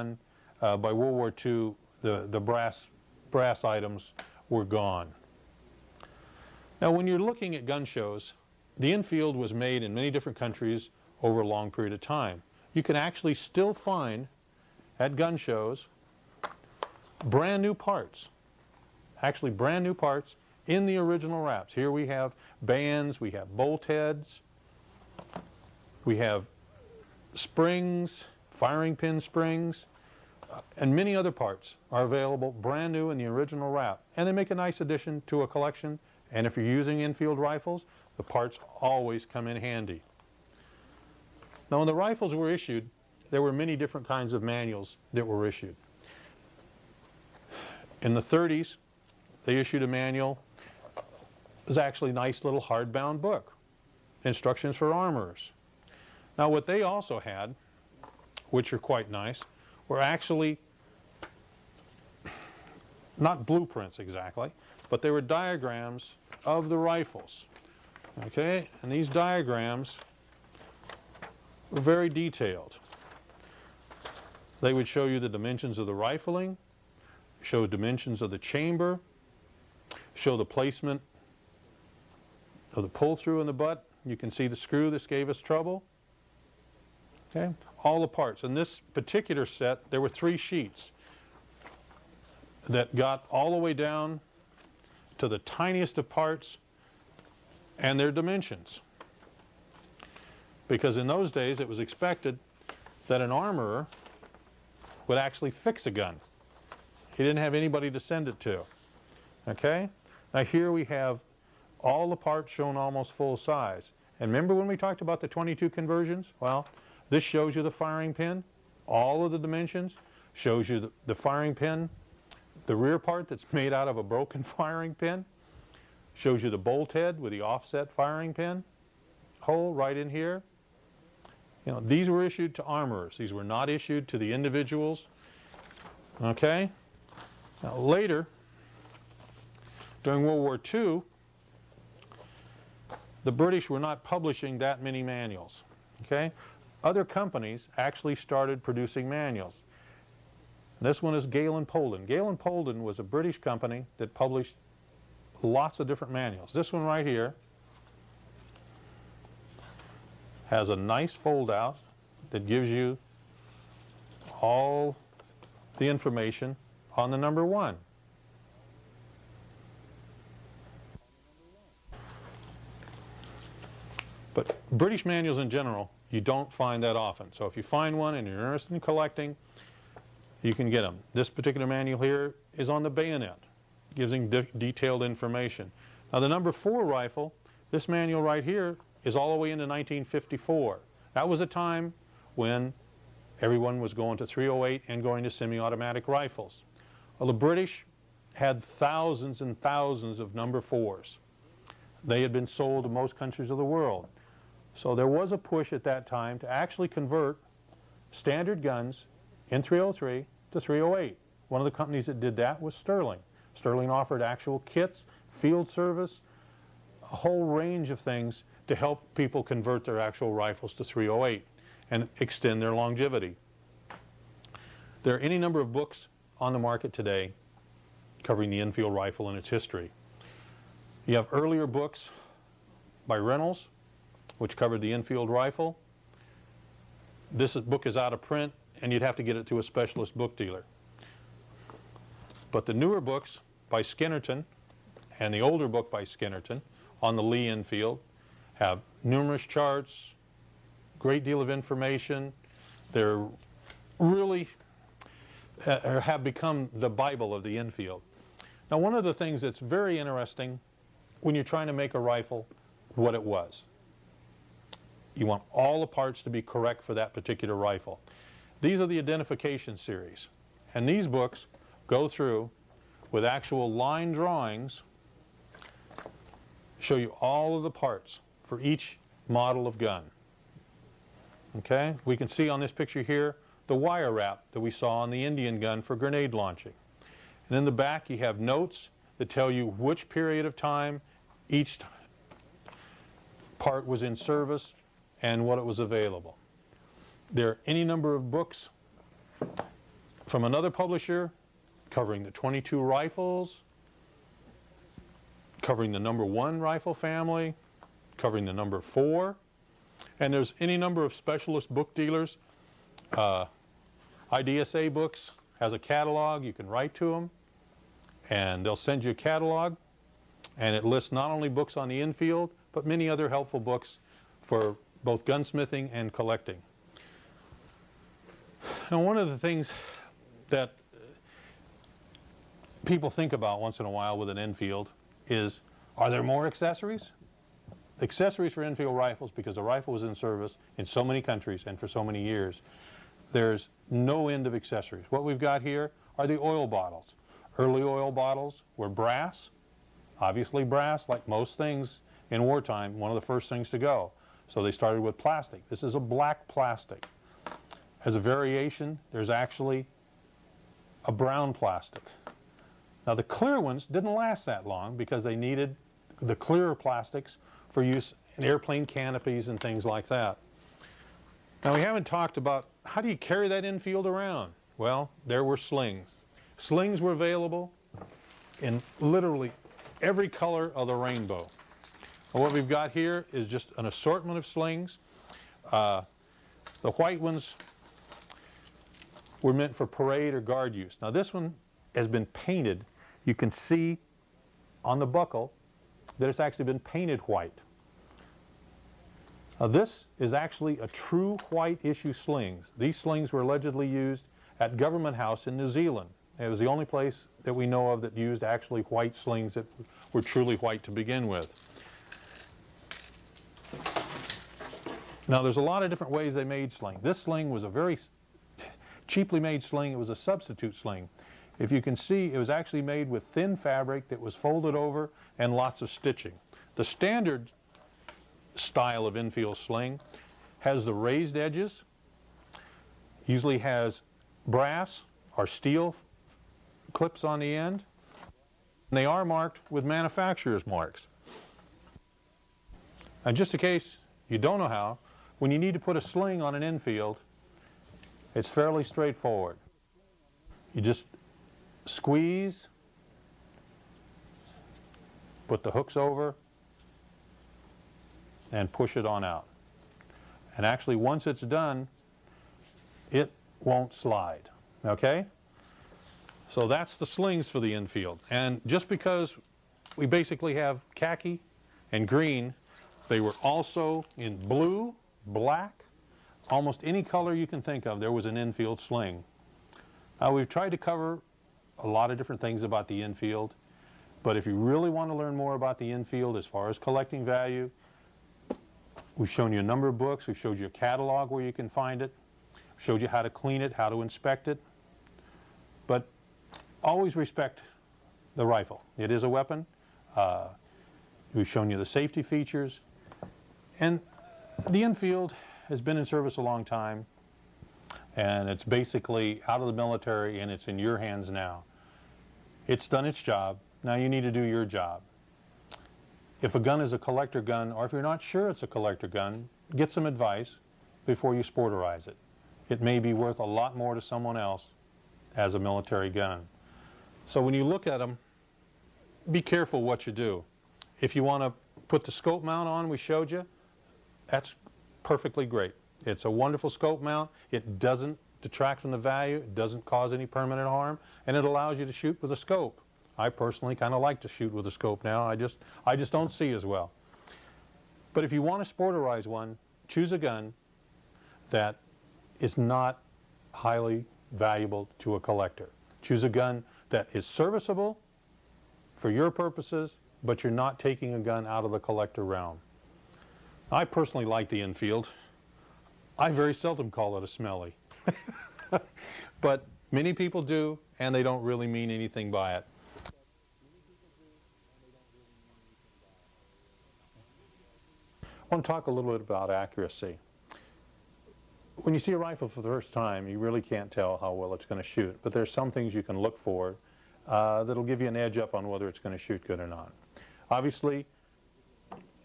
I. By World War II, the brass items were gone. Now when you're looking at gun shows, the Enfield was made in many different countries over a long period of time. You can actually still find at gun shows brand new parts, actually brand new parts in the original wraps. Here we have bands, we have bolt heads, we have springs, firing pin springs, and many other parts are available brand new in the original wrap. And they make a nice addition to a collection, and if you're using Enfield rifles, the parts always come in handy. Now when the rifles were issued, there were many different kinds of manuals that were issued. In the 30s, they issued a manual. It was actually a nice little hardbound book, instructions for armorers. Now what they also had, which are quite nice, were actually not blueprints exactly, but they were diagrams of the rifles. Okay, and these diagrams were very detailed. They would show you the dimensions of the rifling, show dimensions of the chamber, show the placement of the pull-through in the butt. You can see the screw. This gave us trouble. Okay, all the parts. In this particular set, there were 3 sheets that got all the way down to the tiniest of parts and their dimensions. Because in those days, it was expected that an armorer would actually fix a gun. He didn't have anybody to send it to. Okay? Now here we have all the parts shown almost full size. And remember when we talked about the 22 conversions? Well, this shows you the firing pin, all of the dimensions, shows you the firing pin, the rear part that's made out of a broken firing pin, shows you the bolt head with the offset firing pin hole right in here. You know, these were issued to armorers. These were not issued to the individuals. Okay? Now later, during World War II, the British were not publishing that many manuals. Okay? Other companies actually started producing manuals. This one is Gale and Polden. Gale and Polden was a British company that published lots of different manuals. This one right here has a nice fold out that gives you all the information on the number 1. But British manuals in general, you don't find that often. So if you find one and you're interested in collecting, you can get them. This particular manual here is on the bayonet, giving detailed information. Now the number 4 rifle, this manual right here, is all the way into 1954. That was a time when everyone was going to .308 and going to semi-automatic rifles. Well, the British had thousands and thousands of number 4s. They had been sold to most countries of the world. So there was a push at that time to actually convert standard guns in .303 to .308. One of the companies that did that was Sterling. Sterling offered actual kits, field service, a whole range of things to help people convert their actual rifles to .308 and extend their longevity. There are any number of books on the market today covering the Enfield rifle and its history. You have earlier books by Reynolds, which covered the Enfield rifle. This book is out of print, and you'd have to get it to a specialist book dealer. But the newer books by Skinnerton and the older book by Skinnerton on the Lee Enfield have numerous charts, great deal of information. They're really have become the Bible of the Enfield. Now, one of the things that's very interesting when you're trying to make a rifle, what it was. You want all the parts to be correct for that particular rifle. These are the identification series, and these books go through with actual line drawings, show you all of the parts for each model of gun. Okay, we can see on this picture here the wire wrap that we saw on the Indian gun for grenade launching. And in the back you have notes that tell you which period of time each part was in service and what it was available. There are any number of books from another publisher covering the 22 rifles, covering the number 1 rifle family, covering the number 4, and there's any number of specialist book dealers. IDSA Books has a catalog. You can write to them and they'll send you a catalog, and it lists not only books on the Enfield but many other helpful books for both gunsmithing and collecting. Now, one of the things that people think about once in a while with an Enfield is, are there more accessories? Accessories for Enfield rifles, because the rifle was in service in so many countries and for so many years, there's no end of accessories. What we've got here are the oil bottles. Early oil bottles were brass. Obviously brass, like most things in wartime, one of the first things to go. So they started with plastic. This is a black plastic. As a variation, there's actually a brown plastic. Now the clear ones didn't last that long because they needed the clearer plastics for use in airplane canopies and things like that. Now we haven't talked about how do you carry that Enfield around? Well, there were slings. Slings were available in literally every color of the rainbow. And what we've got here is just an assortment of slings. The white ones were meant for parade or guard use. Now this one has been painted. You can see on the buckle that it's actually been painted white. Now this is actually a true white issue slings. These slings were allegedly used at Government House in New Zealand. It was the only place that we know of that used actually white slings that were truly white to begin with. Now there's a lot of different ways they made sling. This sling was a very cheaply made sling. It was a substitute sling. If you can see, it was actually made with thin fabric that was folded over and lots of stitching. The standard style of Enfield sling has the raised edges, usually has brass or steel clips on the end, and they are marked with manufacturer's marks. And just in case you don't know how, when you need to put a sling on an Enfield, it's fairly straightforward. You just squeeze, put the hooks over, and push it on out. And actually, once it's done, it won't slide, okay? So that's the slings for the Enfield. And just because we basically have khaki and green, they were also in blue, black, almost any color you can think of, there was an Enfield sling. We've tried to cover a lot of different things about the Enfield, but if you really want to learn more about the Enfield as far as collecting value, we've shown you a number of books. We've showed you a catalog where you can find it, showed you how to clean it, how to inspect it. But always respect the rifle. It is a weapon. We've shown you the safety features. And the Enfield has been in service a long time, and it's basically out of the military and it's in your hands now. It's done its job. Now you need to do your job. If a gun is a collector gun, or if you're not sure it's a collector gun, get some advice before you sporterize it. It may be worth a lot more to someone else as a military gun. So when you look at them, be careful what you do. If you want to put the scope mount on we showed you, that's perfectly great. It's a wonderful scope mount. It doesn't detract from the value. It doesn't cause any permanent harm, and it allows you to shoot with a scope. I personally kind of like to shoot with a scope now. I just don't see as well. But if you want to sporterize one, choose a gun that is not highly valuable to a collector. Choose a gun that is serviceable for your purposes, but you're not taking a gun out of the collector realm. I personally like the Enfield. I very seldom call it a smelly. But many people do, and they don't really mean anything by it. I want to talk a little bit about accuracy. When you see a rifle for the first time, you really can't tell how well it's going to shoot, but there's some things you can look for that'll give you an edge up on whether it's going to shoot good or not. Obviously,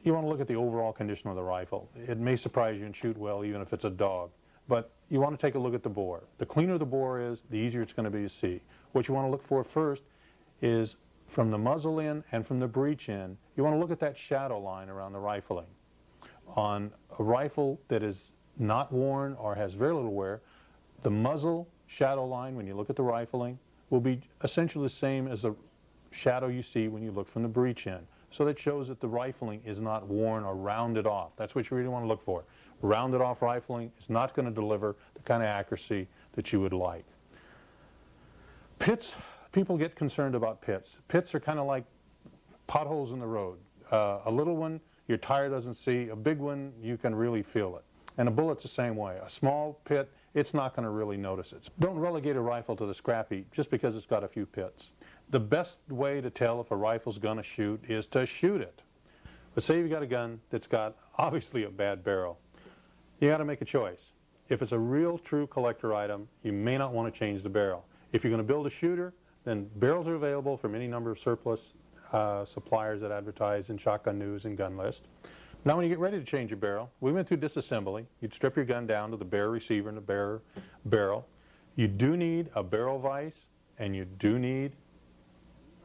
you want to look at the overall condition of the rifle. It may surprise you and shoot well even if it's a dog, but you want to take a look at the bore. The cleaner the bore is, the easier it's going to be to see. What you want to look for first is from the muzzle in and from the breech in, you want to look at that shadow line around the rifling. On a rifle that is not worn or has very little wear, the muzzle shadow line when you look at the rifling will be essentially the same as the shadow you see when you look from the breech in. So that shows that the rifling is not worn or rounded off. That's what you really want to look for. Rounded off rifling is not going to deliver the kind of accuracy that you would like. Pits, people get concerned about pits. Pits are kind of like potholes in the road. A little one, your tire doesn't see. A big one, you can really feel it. And a bullet's the same way. A small pit, it's not going to really notice it. Don't relegate a rifle to the scrap heap just because it's got a few pits. The best way to tell if a rifle's going to shoot is to shoot it. But say you've got a gun that's got obviously a bad barrel. You got to make a choice. If it's a real true collector item, you may not want to change the barrel. If you're going to build a shooter, then barrels are available from any number of surplus suppliers that advertise in Shotgun News and Gun List. Now when you get ready to change your barrel, we went through disassembly. You'd strip your gun down to the bare receiver and the bare barrel. You do need a barrel vise, and you do need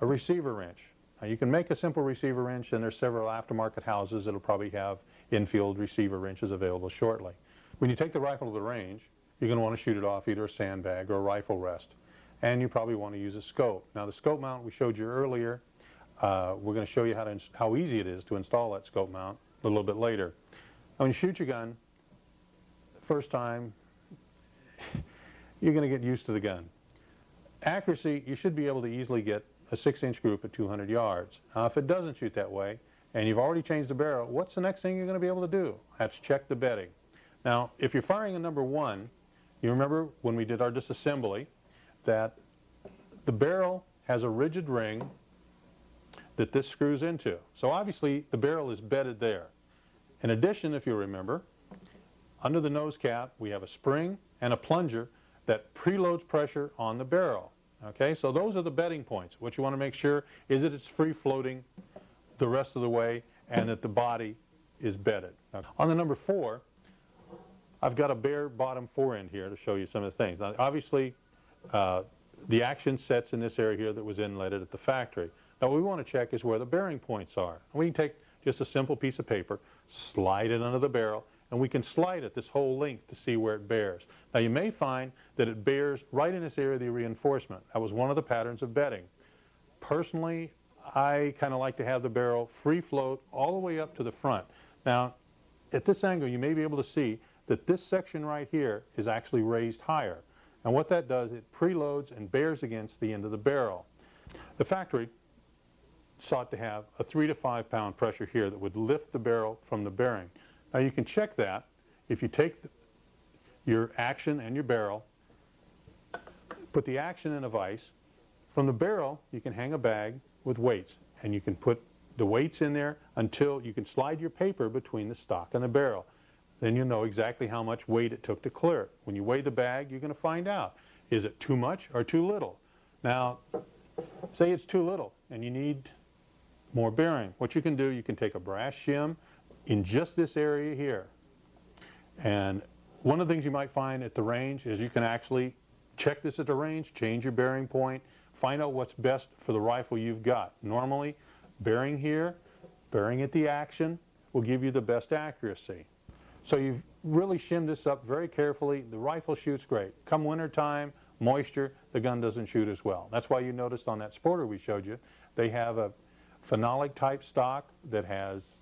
a receiver wrench. Now you can make a simple receiver wrench, and there's several aftermarket houses that'll probably have Enfield receiver wrenches available shortly. When you take the rifle to the range, you're going to want to shoot it off either a sandbag or a rifle rest. And you probably want to use a scope. Now the scope mount we showed you earlier, we're going to show you how easy it is to install that scope mount a little bit later. Now when you shoot your gun, first time, you're going to get used to the gun. Accuracy, you should be able to easily get a 6-inch group at 200 yards. Now if it doesn't shoot that way, and you've already changed the barrel, what's the next thing you're going to be able to do? That's check the bedding. Now if you're firing a number 1, you remember when we did our disassembly that the barrel has a rigid ring that this screws into. So obviously the barrel is bedded there. In addition, if you remember, under the nose cap we have a spring and a plunger that preloads pressure on the barrel. Okay, so those are the bedding points. What you want to make sure is that it's free floating the rest of the way and that the body is bedded. Now, on the number 4, I've got a bare bottom foreend here to show you some of the things. Now obviously the action sets in this area here that was inletted at the factory. Now what we want to check is where the bearing points are. We can take just a simple piece of paper, slide it under the barrel, and we can slide it this whole length to see where it bears. Now you may find that it bears right in this area of the reinforcement. That was one of the patterns of bedding. Personally, I kind of like to have the barrel free float all the way up to the front. Now at this angle you may be able to see that this section right here is actually raised higher. And what that does, it preloads and bears against the end of the barrel. The factory sought to have a 3 to 5 pound pressure here that would lift the barrel from the bearing. Now you can check that if you take your action and your barrel, put the action in a vise. From the barrel you can hang a bag with weights, and you can put the weights in there until you can slide your paper between the stock and the barrel. Then you'll know exactly how much weight it took to clear it. When you weigh the bag, you're going to find out, is it too much or too little? Now, say it's too little and you need more bearing. What you can do, you can take a brass shim in just this area here. And one of the things you might find at the range is you can actually check this at the range, change your bearing point, find out what's best for the rifle you've got. Normally, bearing here, bearing at the action will give you the best accuracy. So you've really shimmed this up very carefully. The rifle shoots great. Come winter time, moisture, the gun doesn't shoot as well. That's why you noticed on that sporter we showed you, they have a phenolic type stock that has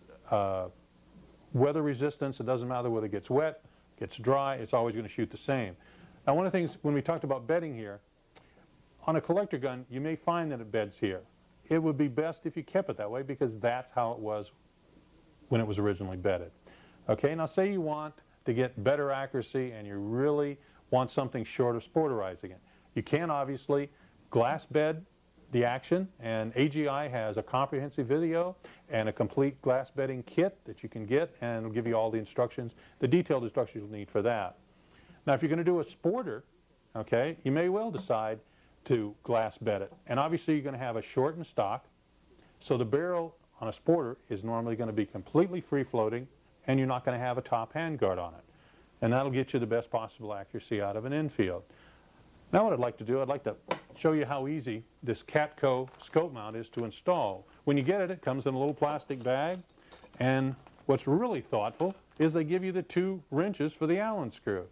weather resistance. It doesn't matter whether it gets wet, gets dry, it's always going to shoot the same. Now one of the things, when we talked about bedding here, on a collector gun you may find that it beds here. It would be best if you kept it that way because that's how it was when it was originally bedded. Okay, now say you want to get better accuracy and you really want something short of sporterizing it. You can obviously glass bed the action, and AGI has a comprehensive video and a complete glass bedding kit that you can get, and it'll give you all the instructions, the detailed instructions you'll need for that. Now if you're going to do a sporter, okay, you may well decide to glass bed it. And obviously you're going to have a shortened stock, so the barrel on a sporter is normally going to be completely free floating, and you're not going to have a top handguard on it. And that'll get you the best possible accuracy out of an Enfield. Now what I'd like to do, I'd like to show you how easy this Catco scope mount is to install. When you get it, it comes in a little plastic bag, and what's really thoughtful is they give you the 2 wrenches for the Allen screw.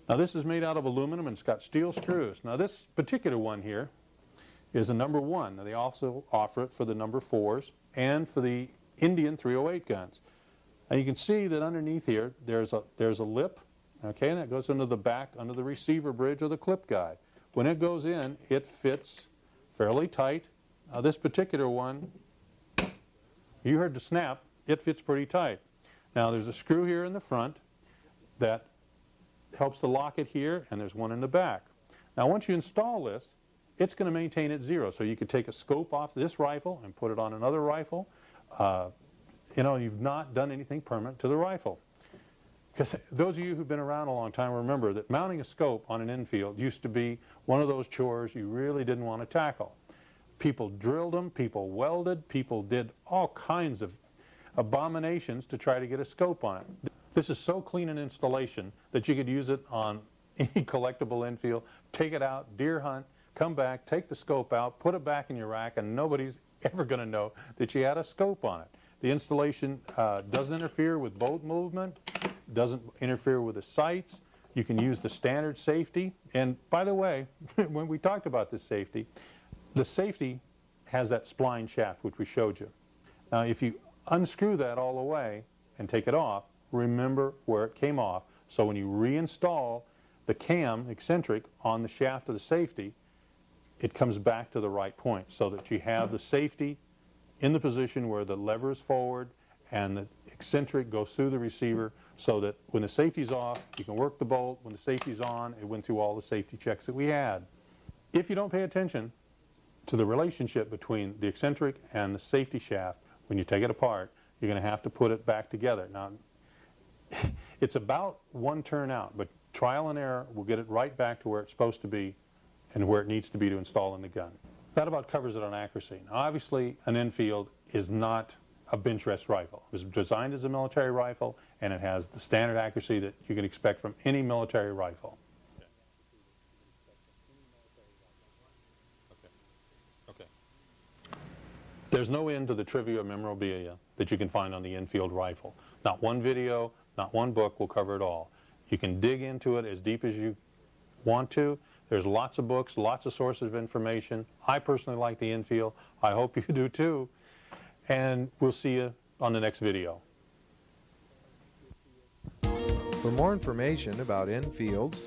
Now this is made out of aluminum and it's got steel screws. Now this particular one here is a number 1. Now they also offer it for the number 4s and for the Indian 308 guns. And you can see that underneath here there's a lip, okay, and that goes into the back under the receiver bridge or the clip guide. When it goes in, it fits fairly tight. Now this particular one, you heard the snap, it fits pretty tight. Now there's a screw here in the front that helps to lock it here, and there's one in the back. Now once you install this, it's going to maintain at 0. So you could take a scope off this rifle and put it on another rifle. You know, you've not done anything permanent to the rifle. Because those of you who've been around a long time remember that mounting a scope on an Enfield used to be one of those chores you really didn't want to tackle. People drilled them, people welded, people did all kinds of abominations to try to get a scope on it. This is so clean an installation that you could use it on any collectible Enfield, take it out, deer hunt, come back, take the scope out, put it back in your rack, and nobody's ever going to know that you had a scope on it. The installation doesn't interfere with boat movement, doesn't interfere with the sights. You can use the standard safety. And by the way, when we talked about this safety, the safety has that spline shaft which we showed you. Now if you unscrew that all the way and take it off, remember where it came off. So when you reinstall the cam eccentric on the shaft of the safety, it comes back to the right point so that you have the safety in the position where the lever is forward and the eccentric goes through the receiver, so that when the safety's off, you can work the bolt. When the safety's on, it went through all the safety checks that we had. If you don't pay attention to the relationship between the eccentric and the safety shaft, when you take it apart, you're going to have to put it back together. Now, it's about one turn out, but trial and error will get it right back to where it's supposed to be and where it needs to be to install in the gun. That about covers it on accuracy. Now, obviously, an Enfield is not a bench rest rifle. It was designed as a military rifle, and it has the standard accuracy that you can expect from any military rifle. Okay. There's no end to the trivia or memorabilia that you can find on the Enfield rifle. Not one video, not one book will cover it all. You can dig into it as deep as you want to. There's lots of books, lots of sources of information. I personally like the Enfield. I hope you do too. And we'll see you on the next video. For more information about Enfields,